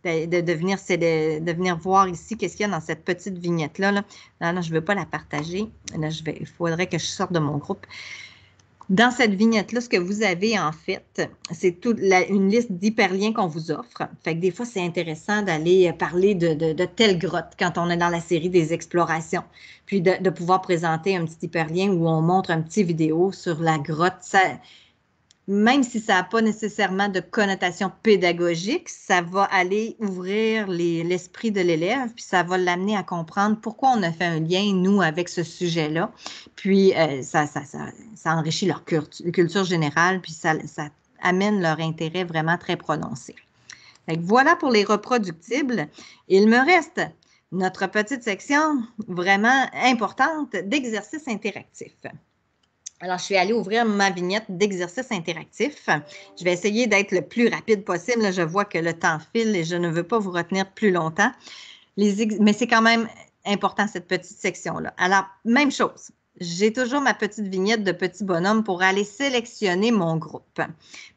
de venir voir ici qu'est-ce qu'il y a dans cette petite vignette-là. Là, je ne veux pas la partager. Là, il faudrait que je sorte de mon groupe. Dans cette vignette-là, ce que vous avez en fait, c'est une liste d'hyperliens qu'on vous offre. Fait que des fois, c'est intéressant d'aller parler de telle grotte quand on est dans la série des explorations. Puis de pouvoir présenter un petit hyperlien où on montre un petit vidéo sur la grotte. Même si ça n'a pas nécessairement de connotation pédagogique, ça va aller ouvrir l'esprit de l'élève, puis ça va l'amener à comprendre pourquoi on a fait un lien, nous, avec ce sujet-là. Puis ça enrichit leur culture générale, puis ça amène leur intérêt vraiment très prononcé. Donc, voilà pour les reproductibles. Il me reste notre petite section vraiment importante d'exercices interactifs. Alors, je suis allée ouvrir ma vignette d'exercice interactif. Je vais essayer d'être le plus rapide possible. Je vois que le temps file et je ne veux pas vous retenir plus longtemps. Mais c'est quand même important, cette petite section-là. Alors, même chose. J'ai toujours ma petite vignette de petit bonhomme pour aller sélectionner mon groupe,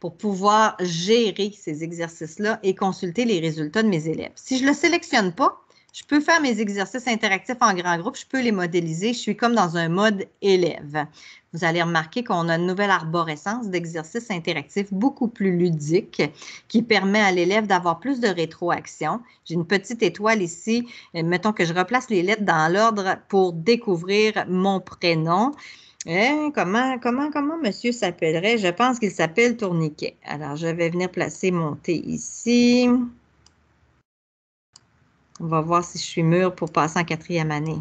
pour pouvoir gérer ces exercices-là et consulter les résultats de mes élèves. Si je ne le sélectionne pas, je peux faire mes exercices interactifs en grand groupe, je peux les modéliser, je suis comme dans un mode élève. Vous allez remarquer qu'on a une nouvelle arborescence d'exercices interactifs beaucoup plus ludique qui permet à l'élève d'avoir plus de rétroaction. J'ai une petite étoile ici, mettons que je replace les lettres dans l'ordre pour découvrir mon prénom. Comment monsieur s'appellerait? Je pense qu'il s'appelle Tourniquet. Alors, je vais venir placer mon T ici. On va voir si je suis mûre pour passer en 4e année.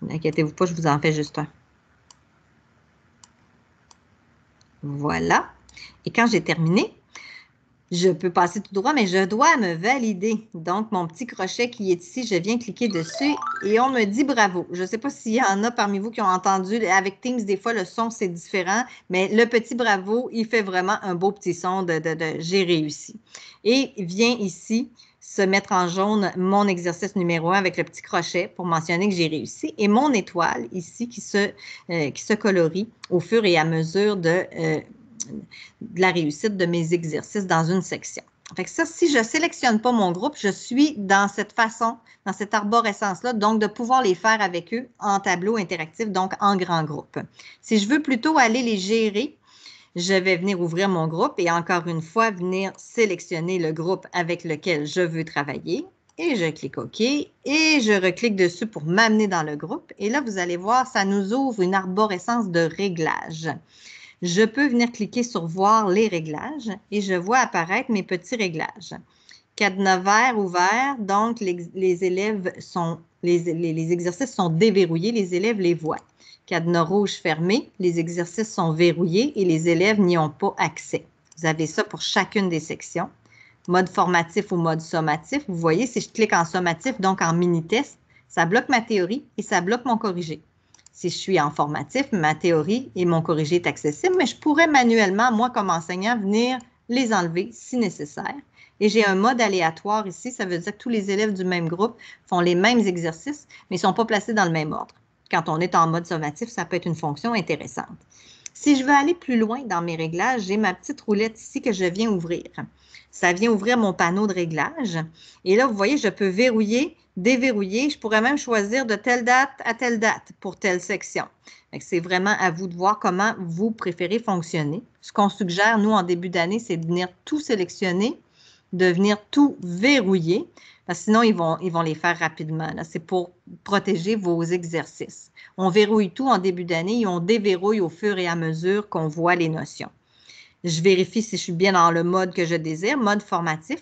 N'inquiétez-vous pas, je vous en fais juste un. Voilà. Et quand j'ai terminé, je peux passer tout droit, mais je dois me valider. Donc, mon petit crochet qui est ici, je viens cliquer dessus et on me dit bravo. Je ne sais pas s'il y en a parmi vous qui ont entendu. Avec Teams, des fois, le son, c'est différent, mais le petit bravo, il fait vraiment un beau petit son de j'ai réussi. Et vient ici se mettre en jaune mon exercice numéro 1 avec le petit crochet pour mentionner que j'ai réussi et mon étoile ici qui se colorie au fur et à mesure de la réussite de mes exercices dans une section. Fait que ça, si je ne sélectionne pas mon groupe, je suis dans cette façon, dans cette arborescence-là, donc de pouvoir les faire avec eux en tableau interactif, donc en grand groupe. Si je veux plutôt aller les gérer, je vais venir ouvrir mon groupe et encore une fois, venir sélectionner le groupe avec lequel je veux travailler. Et je clique OK et je reclique dessus pour m'amener dans le groupe. Et là, vous allez voir, ça nous ouvre une arborescence de réglages. Je peux venir cliquer sur « Voir les réglages » et je vois apparaître mes petits réglages. Cadenas vert ouvert, donc les élèves sont, les exercices sont déverrouillés, les élèves les voient. Cadenas rouge fermé, les exercices sont verrouillés et les élèves n'y ont pas accès. Vous avez ça pour chacune des sections. Mode formatif ou mode sommatif, vous voyez, si je clique en sommatif, donc en mini-test, ça bloque ma théorie et ça bloque mon corrigé. Si je suis en formatif, ma théorie et mon corrigé est accessible, mais je pourrais manuellement, moi comme enseignant, venir les enlever si nécessaire. Et j'ai un mode aléatoire ici, ça veut dire que tous les élèves du même groupe font les mêmes exercices, mais ne sont pas placés dans le même ordre. Quand on est en mode sommatif, ça peut être une fonction intéressante. Si je veux aller plus loin dans mes réglages, j'ai ma petite roulette ici que je viens ouvrir. Ça vient ouvrir mon panneau de réglage. Et là, vous voyez, je peux verrouiller, déverrouiller. Je pourrais même choisir de telle date à telle date pour telle section. C'est vraiment à vous de voir comment vous préférez fonctionner. Ce qu'on suggère, nous, en début d'année, c'est de venir tout sélectionner, de venir tout verrouiller, parce que sinon, ils vont les faire rapidement. C'est pour protéger vos exercices. On verrouille tout en début d'année et on déverrouille au fur et à mesure qu'on voit les notions. Je vérifie si je suis bien dans le mode que je désire, mode formatif.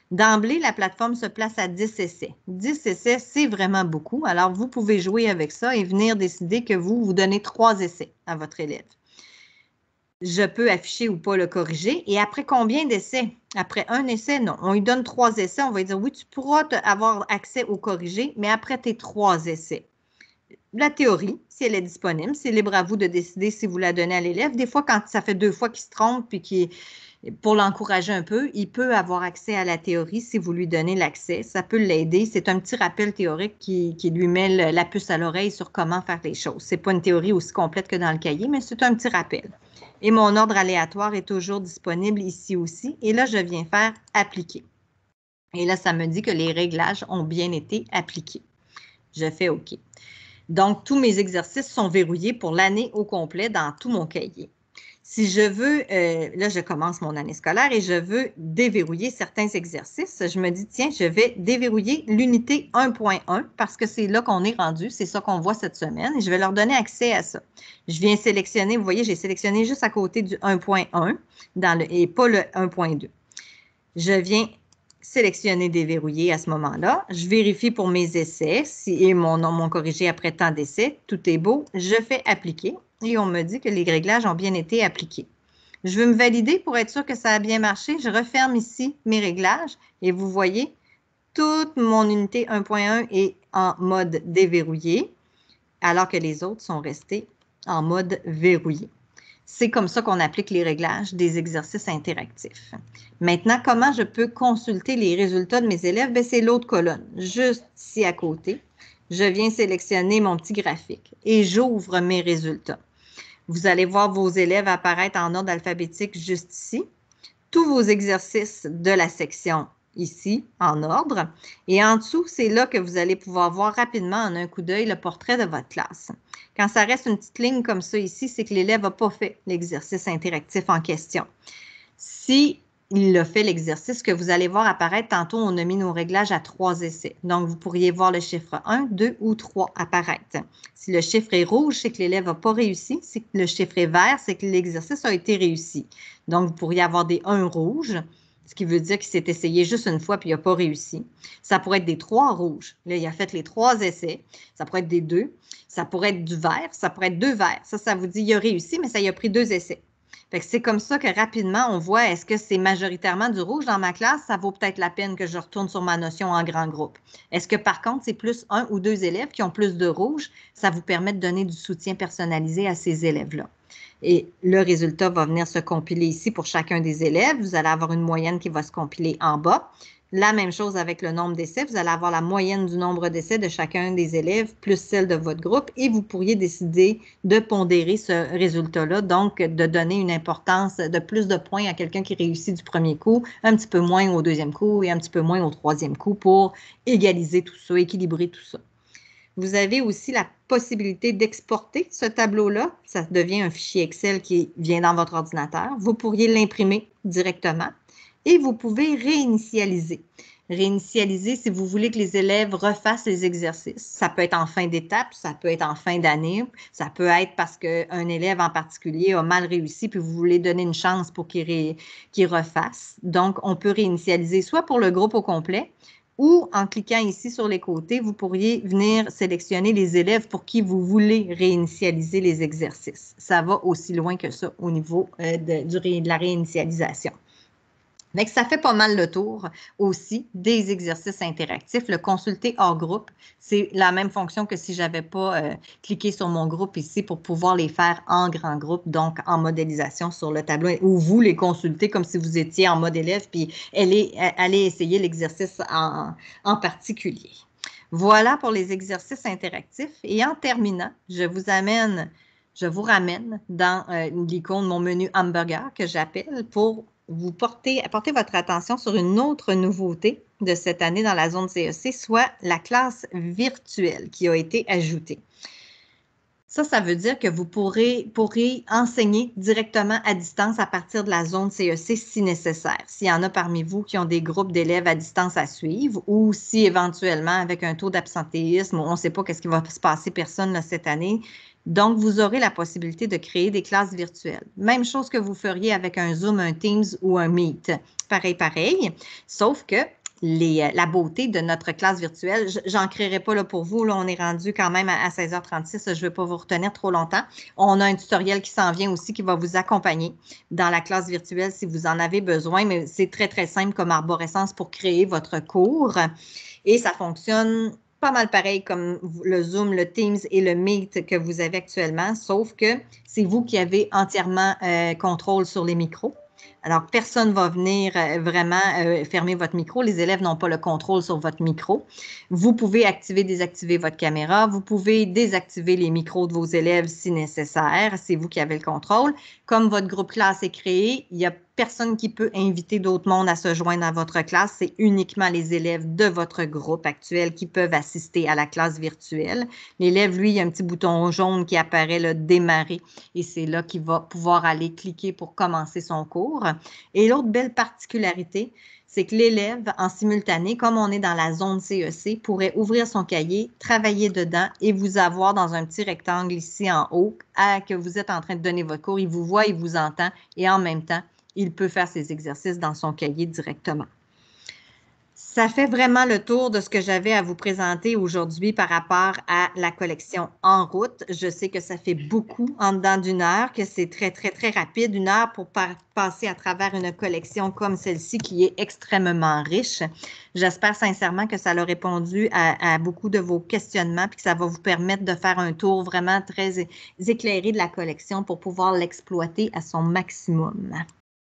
D'emblée, la plateforme se place à 10 essais. 10 essais, c'est vraiment beaucoup. Alors, vous pouvez jouer avec ça et venir décider que vous donnez 3 essais à votre élève. Je peux afficher ou pas le corriger. Et après combien d'essais? Après un essai, non. On lui donne 3 essais. On va lui dire, oui, tu pourras avoir accès au corrigé, mais après tes 3 essais. La théorie, si elle est disponible, c'est libre à vous de décider si vous la donnez à l'élève. Des fois, quand ça fait 2 fois qu'il se trompe, puis pour l'encourager un peu, il peut avoir accès à la théorie si vous lui donnez l'accès. Ça peut l'aider. C'est un petit rappel théorique qui lui met la puce à l'oreille sur comment faire les choses. Ce n'est pas une théorie aussi complète que dans le cahier, mais c'est un petit rappel. Et mon ordre aléatoire est toujours disponible ici aussi. Et là, je viens faire « Appliquer ». Et là, ça me dit que les réglages ont bien été appliqués. Je fais OK. Donc, tous mes exercices sont verrouillés pour l'année au complet dans tout mon cahier. Si je veux, là, je commence mon année scolaire et je veux déverrouiller certains exercices, je me dis, tiens, je vais déverrouiller l'unité 1.1 parce que c'est là qu'on est rendu, c'est ça qu'on voit cette semaine et je vais leur donner accès à ça. Je viens sélectionner, vous voyez, j'ai sélectionné juste à côté du 1.1 et pas le 1.2. Je viens sélectionner déverrouiller à ce moment-là. Je vérifie pour mes essais et mon corrigé après tant d'essais. Tout est beau. Je fais appliquer et on me dit que les réglages ont bien été appliqués. Je veux me valider pour être sûr que ça a bien marché. Je referme ici mes réglages et vous voyez, toute mon unité 1.1 est en mode déverrouillé alors que les autres sont restés en mode verrouillé. C'est comme ça qu'on applique les réglages des exercices interactifs. Maintenant, comment je peux consulter les résultats de mes élèves? Bien, c'est l'autre colonne, juste ici à côté. Je viens sélectionner mon petit graphique et j'ouvre mes résultats. Vous allez voir vos élèves apparaître en ordre alphabétique juste ici. Tous vos exercices de la section ici, en ordre. Et en dessous, c'est là que vous allez pouvoir voir rapidement en un coup d'œil le portrait de votre classe. Quand ça reste une petite ligne comme ça ici, c'est que l'élève n'a pas fait l'exercice interactif en question. Si il a fait l'exercice que vous allez voir apparaître, tantôt on a mis nos réglages à 3 essais. Donc, vous pourriez voir le chiffre 1, 2 ou 3 apparaître. Si le chiffre est rouge, c'est que l'élève n'a pas réussi. Si le chiffre est vert, c'est que l'exercice a été réussi. Donc, vous pourriez avoir des 1 rouges, ce qui veut dire qu'il s'est essayé juste une fois puis il n'a pas réussi. Ça pourrait être des 3 rouges. Là, il a fait les 3 essais. Ça pourrait être des 2. Ça pourrait être du vert. Ça pourrait être 2 verts. Ça vous dit il a réussi, mais ça y a pris 2 essais. C'est comme ça que rapidement, on voit est-ce que c'est majoritairement du rouge dans ma classe? Ça vaut peut-être la peine que je retourne sur ma notion en grand groupe. Est-ce que par contre, c'est plus 1 ou 2 élèves qui ont plus de rouge? Ça vous permet de donner du soutien personnalisé à ces élèves-là. Et le résultat va venir se compiler ici pour chacun des élèves. Vous allez avoir une moyenne qui va se compiler en bas. La même chose avec le nombre d'essais. Vous allez avoir la moyenne du nombre d'essais de chacun des élèves plus celle de votre groupe et vous pourriez décider de pondérer ce résultat-là, donc de donner une importance de plus de points à quelqu'un qui réussit du premier coup, un petit peu moins au deuxième coup et un petit peu moins au troisième coup pour égaliser tout ça, équilibrer tout ça. Vous avez aussi la possibilité d'exporter ce tableau-là. Ça devient un fichier Excel qui vient dans votre ordinateur. Vous pourriez l'imprimer directement et vous pouvez réinitialiser. Réinitialiser si vous voulez que les élèves refassent les exercices. Ça peut être en fin d'étape, ça peut être en fin d'année, ça peut être parce qu'un élève en particulier a mal réussi puis vous voulez donner une chance pour qu'il refasse. Donc, on peut réinitialiser soit pour le groupe au complet, ou en cliquant ici sur les côtés, vous pourriez venir sélectionner les élèves pour qui vous voulez réinitialiser les exercices. Ça va aussi loin que ça au niveau de la réinitialisation. Donc, ça fait pas mal le tour aussi des exercices interactifs. Le consulter hors groupe, c'est la même fonction que si je n'avais pas cliqué sur mon groupe ici pour pouvoir les faire en grand groupe, donc en modélisation sur le tableau, ou vous les consultez comme si vous étiez en mode élève, puis allez essayer l'exercice en particulier. Voilà pour les exercices interactifs. Et en terminant, je vous ramène dans l'icône, mon menu hamburger que j'appelle pour vous porter votre attention sur une autre nouveauté de cette année dans la zone CEC, soit la classe virtuelle qui a été ajoutée. Ça veut dire que vous pourrez enseigner directement à distance à partir de la zone CEC si nécessaire. S'il y en a parmi vous qui ont des groupes d'élèves à distance à suivre ou si éventuellement avec un taux d'absentéisme, on ne sait pas qu'est-ce qui va se passer personne là, cette année. Donc, vous aurez la possibilité de créer des classes virtuelles. Même chose que vous feriez avec un Zoom, un Teams ou un Meet. Pareil, sauf que la beauté de notre classe virtuelle, j'en créerai pas là pour vous, là, on est rendu quand même à 16h36, je ne vais pas vous retenir trop longtemps. On a un tutoriel qui s'en vient aussi qui va vous accompagner dans la classe virtuelle si vous en avez besoin, mais c'est très, très simple comme arborescence pour créer votre cours et ça fonctionne pas mal pareil comme le Zoom, le Teams et le Meet que vous avez actuellement, sauf que c'est vous qui avez entièrement contrôle sur les micros. Alors, personne ne va venir vraiment fermer votre micro. Les élèves n'ont pas le contrôle sur votre micro. Vous pouvez activer, désactiver votre caméra. Vous pouvez désactiver les micros de vos élèves si nécessaire. C'est vous qui avez le contrôle. Comme votre groupe classe est créé, il n'y a personne qui peut inviter d'autres mondes à se joindre à votre classe. C'est uniquement les élèves de votre groupe actuel qui peuvent assister à la classe virtuelle. L'élève, lui, il y a un petit bouton jaune qui apparaît, là, démarrer, et c'est là qu'il va pouvoir aller cliquer pour commencer son cours. Et l'autre belle particularité, c'est que l'élève, en simultané, comme on est dans la zone CEC, pourrait ouvrir son cahier, travailler dedans et vous avoir dans un petit rectangle ici en haut, que vous êtes en train de donner votre cours. Il vous voit, il vous entend et en même temps, il peut faire ses exercices dans son cahier directement. Ça fait vraiment le tour de ce que j'avais à vous présenter aujourd'hui par rapport à la collection En route. Je sais que ça fait beaucoup en dedans d'une heure, que c'est très, très, très rapide, une heure pour passer à travers une collection comme celle-ci qui est extrêmement riche. J'espère sincèrement que ça a répondu à beaucoup de vos questionnements et que ça va vous permettre de faire un tour vraiment très éclairé de la collection pour pouvoir l'exploiter à son maximum.